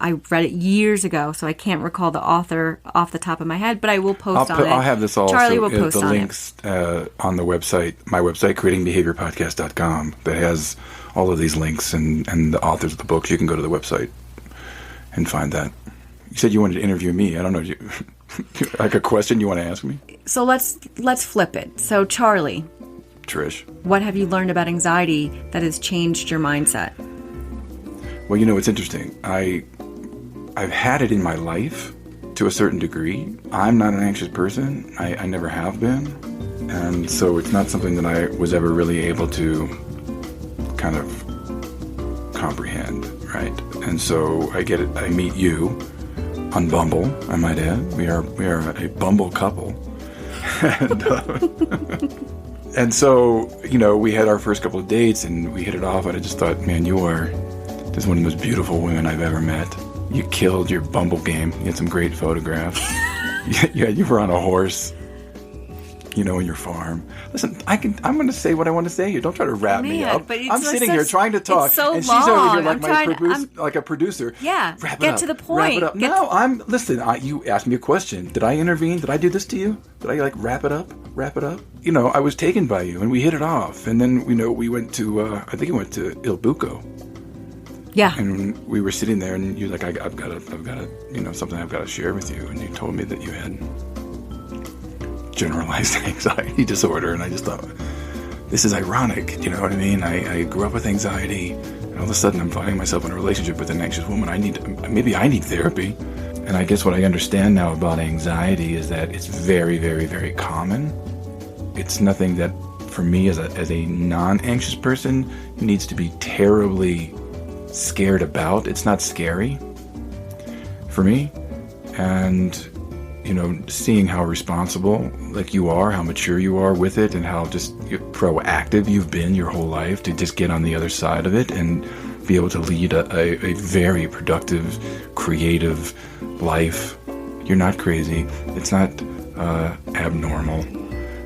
I read it years ago, so I can't recall the author off the top of my head, but I will post on it. I'll have this all. Charlie will post the on links on the website, my website, creatingbehaviorpodcast.com, that has all of these links and the authors of the books. You can go to the website and find that. You said you wanted to interview me. I don't know. Like a question you want to ask me? So let's flip it. So Charlie. Trish. What have you learned about anxiety that has changed your mindset? Well, it's interesting. I've had it in my life to a certain degree. I'm not an anxious person. I never have been. And so it's not something that I was ever really able to kind of comprehend, right? And so I get it. I meet you on Bumble, I might add. We are a Bumble couple. And so, we had our first couple of dates and we hit it off, and I just thought, man, you are just one of the most beautiful women I've ever met. You killed your Bumble game. You had some great photographs. You were on a horse, in your farm. Listen, I'm going to say what I want to say here. Don't try to wrap me up. But I'm sitting here trying to talk, so and she's over here long. like a producer. Yeah, wrap it get up. to the point. Wrap it up. Listen, you asked me a question. Did I intervene? Did I do this to you? Did I wrap it up? I was taken by you, and we hit it off. And then, we went to, I think we went to Il Buco. Yeah. And we were sitting there, and you're like, I've got to, something I've got to share with you. And you told me that you had generalized anxiety disorder, and I just thought, this is ironic. You know what I mean? I grew up with anxiety, and all of a sudden I'm finding myself in a relationship with an anxious woman. Maybe I need therapy. And I guess what I understand now about anxiety is that it's very, very, very common. It's nothing that, for me as a non-anxious person, needs to be terribly scared about. It's not scary for me. And seeing how responsible you are, how mature you are with it, and how just proactive you've been your whole life to just get on the other side of it and be able to lead a very productive, creative life. You're not crazy. It's not abnormal.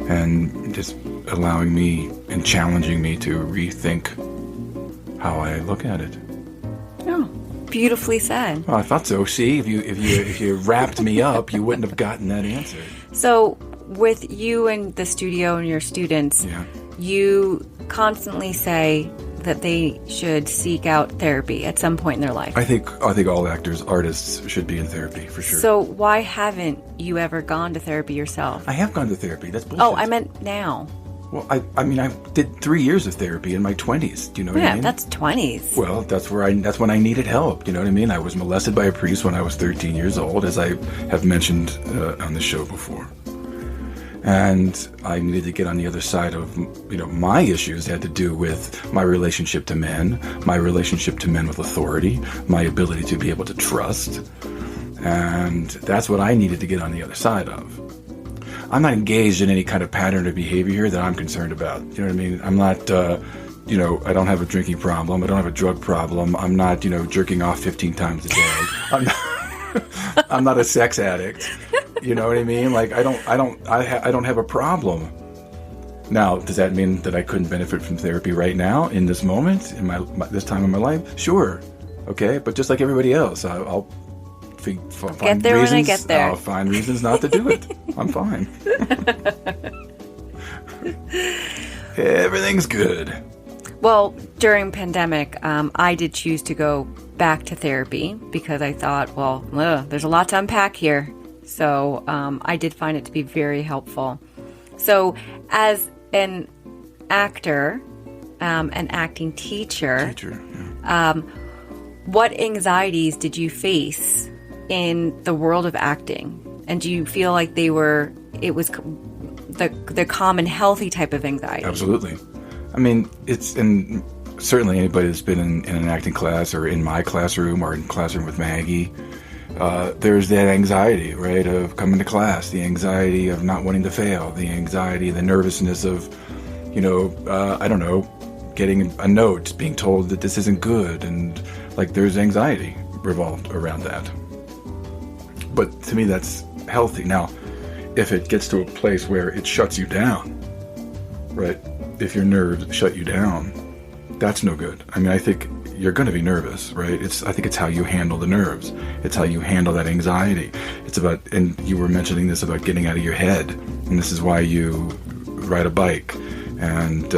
And just allowing me and challenging me to rethink how I look at it. Oh, beautifully said. Well, I thought so. See, if you wrapped me up, you wouldn't have gotten that answer. So, with you and the studio and your students, you constantly say that they should seek out therapy at some point in their life. I think all actors, artists should be in therapy for sure. So why haven't you ever gone to therapy yourself? I have gone to therapy. That's bullshit. Oh, I meant now. Well, I mean, I did 3 years of therapy in my 20s. Do you know what I Yeah, mean? that's 20s. Well, that's when I needed help. You know what I mean? I was molested by a priest when I was 13 years old, as I have mentioned on the show before. And I needed to get on the other side of, my issues had to do with my relationship to men, my relationship to men with authority, my ability to be able to trust. And that's what I needed to get on the other side of. I'm not engaged in any kind of pattern of behavior here that I'm concerned about. You know what I mean? I'm not, I don't have a drinking problem. I don't have a drug problem. I'm not, jerking off 15 times a day. I'm not a sex addict. You know what I mean? Like I don't have a problem. Now, does that mean that I couldn't benefit from therapy right now in this moment in my this time in my life? Sure. Okay, but just like everybody else, I'll find get there reasons. When I get there. I'll find reasons not to do it. I'm fine. Everything's good. Well, during pandemic, I did choose to go back to therapy because I thought, well, there's a lot to unpack here. So I did find it to be very helpful. So as an actor, an acting teacher, what anxieties did you face in the world of acting? And do you feel like it was the common healthy type of anxiety? Absolutely. I mean, certainly anybody that's been in an acting class or in my classroom or in classroom with Maggie, there's that anxiety, right, of coming to class, the anxiety of not wanting to fail, the anxiety, the nervousness of, I don't know, getting a note, being told that this isn't good, and there's anxiety revolved around that. But to me, that's healthy. Now, if it gets to a place where it shuts you down, right, if your nerves shut you down, that's no good. I mean, I think you're going to be nervous, right? I think it's how you handle the nerves. It's how you handle that anxiety. It's about, and you were mentioning this about getting out of your head, and this is why you ride a bike and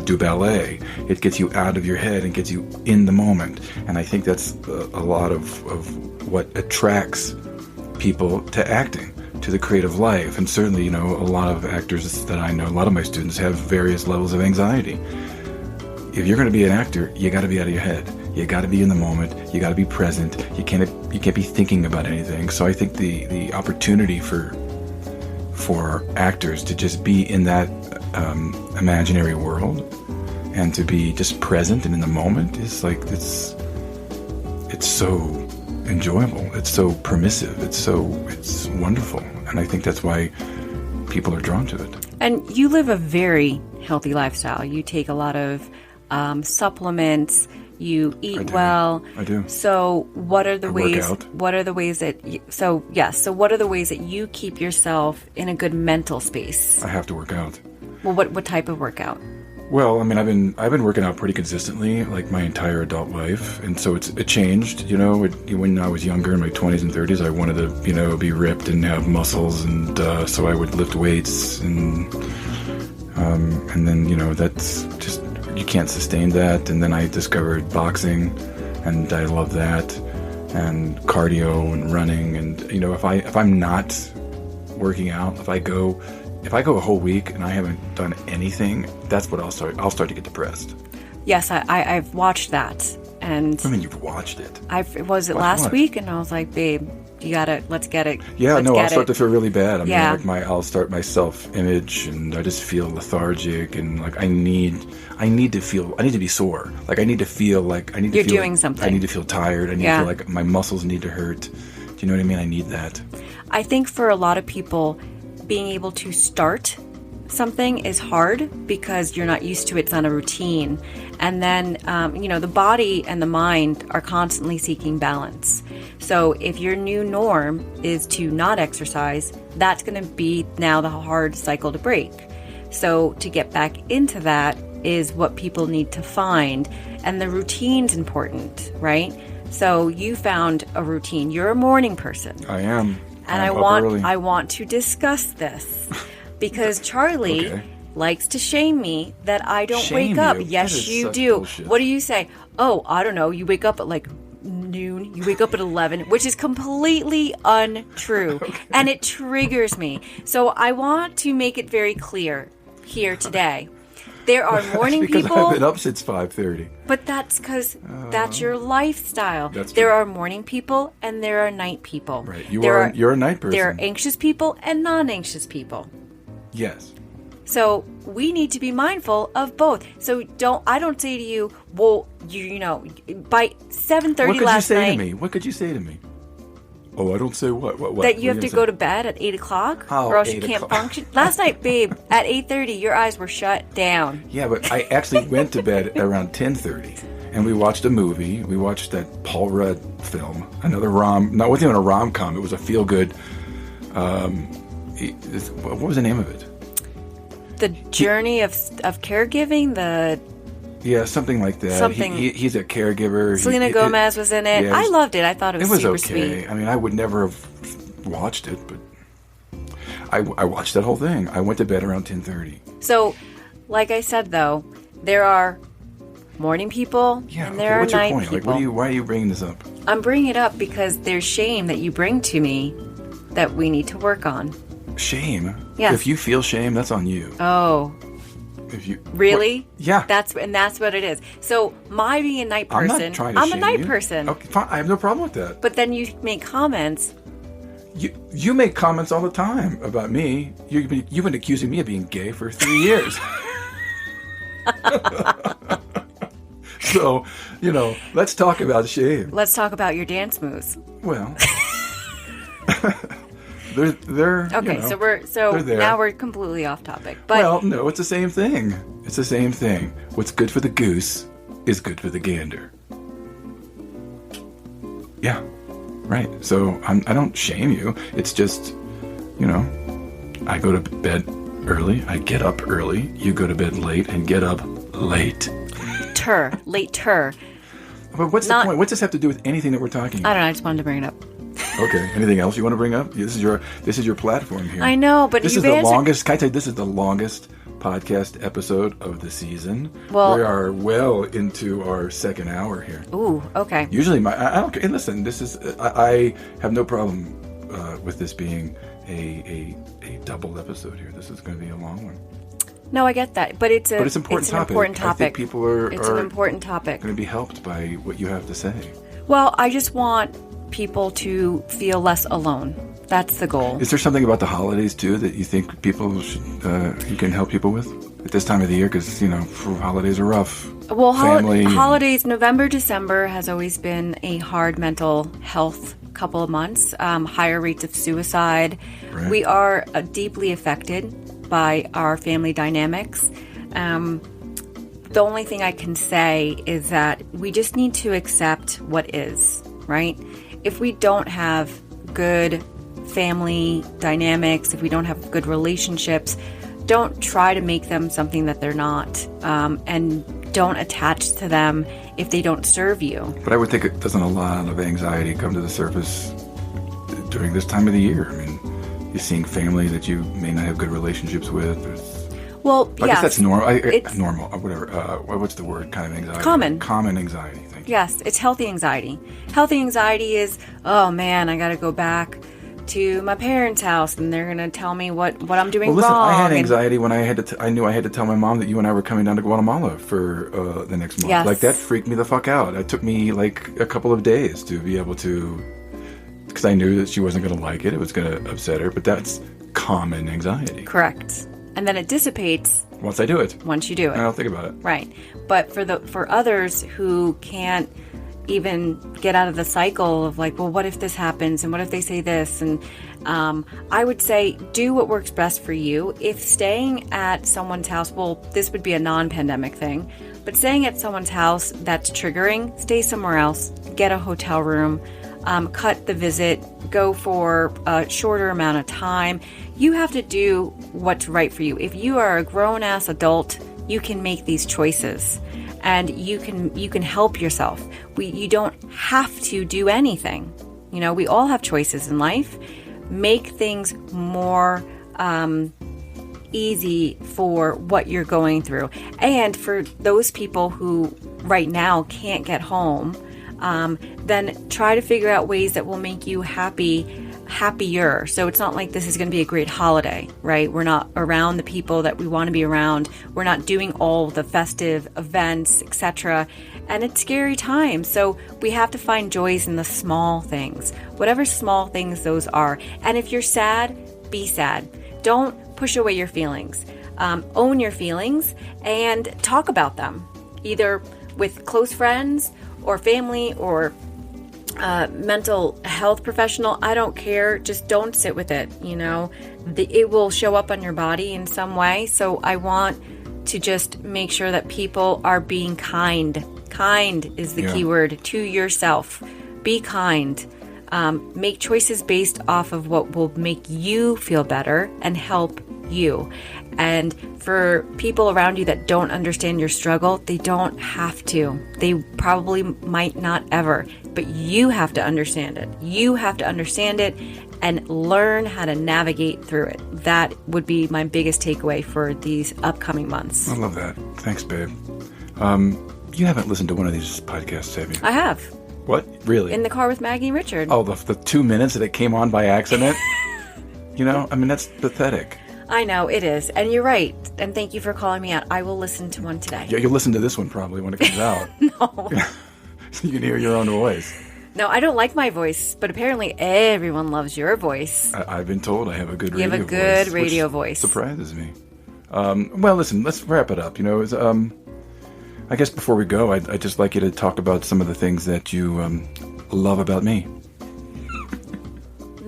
do ballet. It gets you out of your head and gets you in the moment. And I think that's a lot of what attracts people to acting, to the creative life. And certainly, a lot of actors that I know, a lot of my students have various levels of anxiety. If you're going to be an actor, you got to be out of your head. You got to be in the moment. You got to be present. You can't be thinking about anything. So I think the opportunity for actors to just be in that imaginary world and to be just present and in the moment is it's so enjoyable. It's so permissive. It's wonderful. And I think that's why people are drawn to it. And you live a very healthy lifestyle. You take a lot of supplements. You eat well. I do. So what are the ways? Work out. What are the ways that? So what are the ways that you keep yourself in a good mental space? I have to work out. Well, what type of workout? Well, I mean, I've been working out pretty consistently, my entire adult life, and so it changed. When I was younger, in my 20s and 30s, I wanted to, be ripped and have muscles, and so I would lift weights, and then that's just, you can't sustain that. And then I discovered boxing, and I love that, and cardio and running, and if I'm not working out, if I go a whole week and I haven't done anything, that's what I'll start to get depressed. Yes, I've watched that. And I mean, you've watched it. Was it last week? And I was like, babe, let's get it. Yeah, I'll start to feel really bad. I mean, I'll start my self-image, and I just feel lethargic, and I need to be sore. I need to feel like I need to You're feel doing something. I need to feel tired. I need to feel like my muscles need to hurt. Do you know what I mean? I need that. I think for a lot of people, being able to start something is hard because you're not used to it. It's not a routine. And then, the body and the mind are constantly seeking balance. So if your new norm is to not exercise, that's going to be now the hard cycle to break. So to get back into that is what people need to find. And the routine's important, right? So you found a routine. You're a morning person. I am. And I want to discuss this because Charlie likes to shame me that I don't wake up. You? Yes, you do. Bullshit. What do you say? Oh, I don't know. You wake up at like noon. You wake up at 11, which is completely untrue. And it triggers me. So I want to make it very clear here today. There are morning because people. I've been up since 5:30. But that's because that's your lifestyle. That's there true. are morning people and there are night people. Right. You're a night person. There are anxious people and non-anxious people. Yes. So we need to be mindful of both. So I don't say to you, well, by 7:30 last night. What could you say to me? Oh, I don't say what? That you have to go to bed at 8 o'clock or else you can't function. Last night, babe, at 8:30, your eyes were shut down. Yeah, but I actually went to bed around 10:30, and we watched a movie. We watched that Paul Rudd film, another it wasn't even a rom-com. It was a feel-good. What was the name of it? The Journey of Caregiving. Yeah, something like that. He's a caregiver. Selena Gomez was in it. Yeah, I loved it. I thought it was super okay. sweet. I mean, I would never have watched it, but I watched that whole thing. I went to bed around 10:30. So, like I said, though, there are morning people and there are night people. Like, why are you bringing this up? I'm bringing it up because there's shame that you bring to me that we need to work on. Shame? Yes. If you feel shame, that's on you. Oh. If you really? What? Yeah. That's what it is. So my being a night person, I'm not trying to I'm shame a night you. person. Okay, fine. I have no problem with that. But then you make comments. You make comments all the time about me. You've been accusing me of being gay for 3 years. So, let's talk about shame. Let's talk about your dance moves. Well, they're okay. They're there. Now we're completely off topic. But well, no, it's the same thing. It's the same thing. What's good for the goose is good for the gander. Yeah, right. So I don't shame you. It's just, I go to bed early. I get up early. You go to bed late and get up late. Later. But what's the point? What's this have to do with anything that we're talking about? I don't know. I just wanted to bring it up. Okay. Anything else you want to bring up? This is your platform here. I know, but this is the longest. Can I tell you? This is the longest podcast episode of the season. Well, we are well into our second hour here. Ooh. Okay. Usually, I don't care. And listen, this is. I have no problem with this being a double episode here. This is going to be a long one. No, I get that, but it's an important topic. I think people are an important topic. Going to be helped by what you have to say. Well, I just want people to feel less alone. That's the goal. Is there something about the holidays too that you think people should you can help people with at this time of the year? Because holidays are rough. Well, holidays, November, December has always been a hard mental health couple of months. Higher rates of suicide. Right. We are deeply affected by our family dynamics. The only thing I can say is that we just need to accept what is, right? If we don't have good family dynamics, if we don't have good relationships, don't try to make them something that they're not, and don't attach to them if they don't serve you. But I would think it doesn't a lot of anxiety come to the surface during this time of the year. I mean, you're seeing family that you may not have good relationships with. Well, I guess that's normal. Normal, or whatever. What's the word? Kind of anxiety. Common anxiety. Thank you. Yes, it's healthy anxiety. Healthy anxiety is, oh man, I got to go back to my parents' house, and they're gonna tell me what I'm doing wrong. Well, listen, I had anxiety when I knew I had to tell my mom that you and I were coming down to Guatemala for the next month. Yes. Like that freaked me the fuck out. It took me like a couple of days to be able to, because I knew that she wasn't gonna like it. It was gonna upset her. But that's common anxiety. Correct. And then it dissipates once I do it. Once you do it. I don't think about it. Right. But for others who can't even get out of the cycle of like, well, what if this happens, and what if they say this, and I would say do what works best for you. If staying at someone's house, well, this would be a non-pandemic thing, but staying at someone's house that's triggering, stay somewhere else, get a hotel room, cut the visit, go for a shorter amount of time. You have to do what's right for you. If you are a grown-ass adult, you can make these choices and you can help yourself. You don't have to do anything. You know, we all have choices in life. Make things more easy for what you're going through. And for those people who right now can't get home, then try to figure out ways that will make you happier. So it's not like this is going to be a great holiday, right? We're not around the people that we want to be around. We're not doing all the festive events, etc. And it's scary times. So we have to find joys in the small things, whatever small things those are. And if you're sad, be sad. Don't push away your feelings. Own your feelings and talk about them, either with close friends or family or mental health professional. I don't care. Just don't sit with it. You know, it will show up on your body in some way. So I want to just make sure that people are being kind. Kind is the key word to yourself. Be kind. Make choices based off of what will make you feel better and help you. And for people around you that don't understand your struggle, they don't have to. They probably might not ever, but you have to understand it. You have to understand it and learn how to navigate through it. That would be my biggest takeaway for these upcoming months. I love that. Thanks, babe. You haven't listened to one of these podcasts, have you? I have. What? Really? In the car with Maggie and Richard. Oh, the 2 minutes that it came on by accident? You know, I mean, that's pathetic. I know, it is. And you're right. And thank you for calling me out. I will listen to one today. Yeah, you'll listen to this one probably when it comes out. No. So you can hear your own voice. No, I don't like my voice, but apparently everyone loves your voice. I've been told I have a good radio voice. You have a good radio voice. Surprises me. Well, listen, let's wrap it up. You know, I guess before we go, I'd just like you to talk about some of the things that you love about me.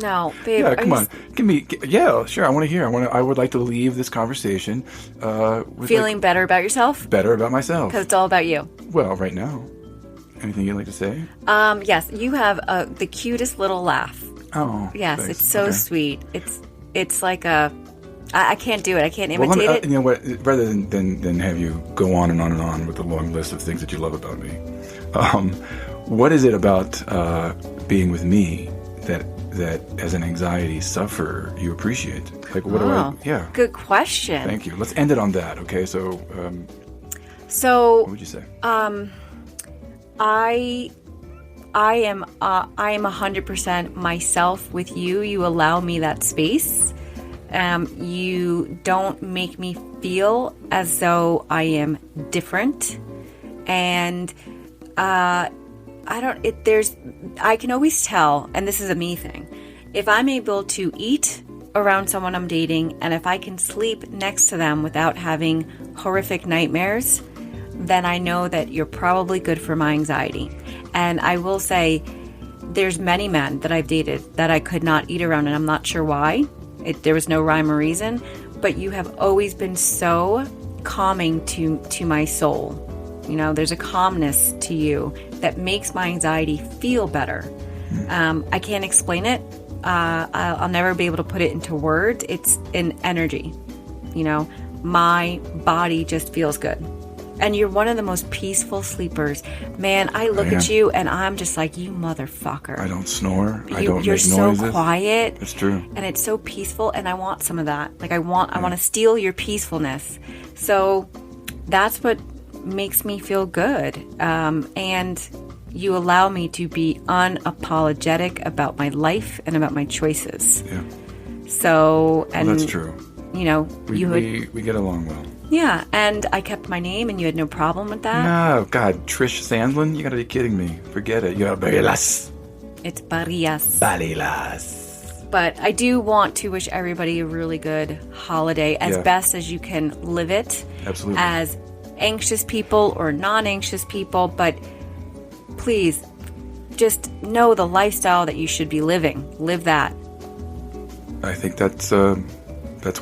No, babe. Yeah, come on. Yeah, sure. I want to hear. I would like to leave this conversation with feeling better about yourself? Better about myself. Because it's all about you. Well, right now. Anything you'd like to say? Yes, you have the cutest little laugh. Oh, yes, thanks. It's so sweet. It's like I can't do it. I can't Well, imitate it. You know what? Rather than have you go on and on and on with a long list of things that you love about me, what is it about being with me that as an anxiety sufferer you appreciate? Like, what do I? Yeah. Good question. Thank you. Let's end it on that. Okay. So. What would you say? I am 100% myself with you. You allow me that space. You don't make me feel as though I am different. And I can always tell, and this is a me thing, if I'm able to eat around someone I'm dating and if I can sleep next to them without having horrific nightmares, then I know that you're probably good for my anxiety. And I will say there's many men that I've dated that I could not eat around, and I'm not sure why. There was no rhyme or reason, but you have always been so calming to my soul. You know, there's a calmness to you that makes my anxiety feel better. I can't explain it. I'll never be able to put it into words. It's an energy. You know, my body just feels good. And you're one of the most peaceful sleepers. Man, I look at you and I'm just like, you motherfucker. I don't snore. I don't you're make noises. You're so quiet. It's true. And it's so peaceful, and I want some of that. Like I want to steal your peacefulness. So that's what makes me feel good. And you allow me to be unapologetic about my life and about my choices. Yeah. So, and that's true. You know, we get along well. Yeah, and I kept my name, and you had no problem with that? No, God, Trish Sandlan? You gotta be kidding me. Forget it. You're Barilas. It's Barilas. Barilas. But I do want to wish everybody a really good holiday, as best as you can live it. Absolutely. As anxious people or non-anxious people, but please, just know the lifestyle that you should be living. Live that. I think that's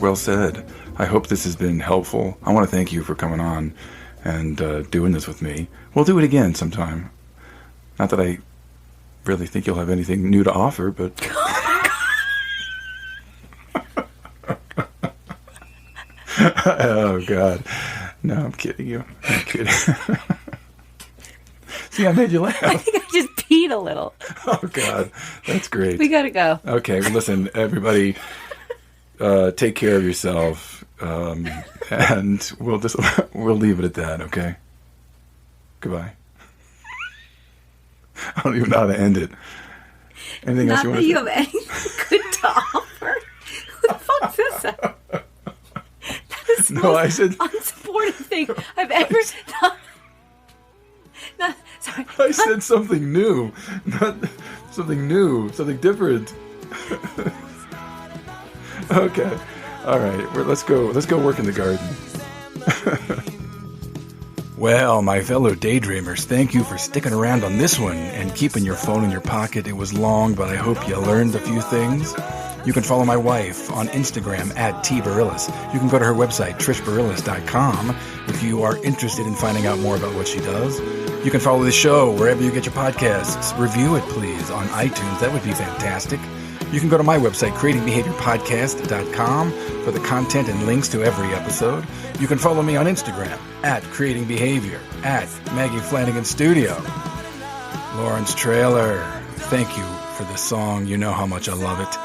well said. I hope this has been helpful. I want to thank you for coming on and doing this with me. We'll do it again sometime. Not that I really think you'll have anything new to offer, but... Oh, God. No, I'm kidding you. I'm kidding. See, I made you laugh. I think I just peed a little. Oh, God. That's great. We gotta go. Okay, well, listen, everybody, take care of yourself, and we'll leave it at that, okay? Goodbye. I don't even know how to end it. Anything else you want to say? Not that you have anything good to offer. Who the fuck's this? That is the No, I most said... unsupportive thing I've ever done. Sorry. I said something new, not something new, something different. Okay, all right. Let's go work in the garden. Well, my fellow daydreamers, thank you for sticking around on this one and keeping your phone in your pocket. It was long, but I hope you learned a few things. You can follow my wife on Instagram at @tbarillas. You can go to her website, trishbarillas.com, if you are interested in finding out more about what she does. You can follow the show wherever you get your podcasts. Review it, please, on iTunes. That would be fantastic. You can go to my website, creatingbehaviorpodcast.com, for the content and links to every episode. You can follow me on Instagram at creatingbehavior, at Maggie Flanagan Studio. Lawrence Trailer, thank you for the song. You know how much I love it.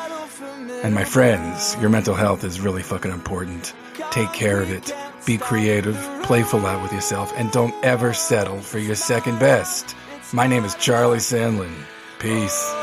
And my friends, your mental health is really fucking important. Take care of it. Be creative, playful out with yourself, and don't ever settle for your second best. My name is Charlie Sandlan. Peace.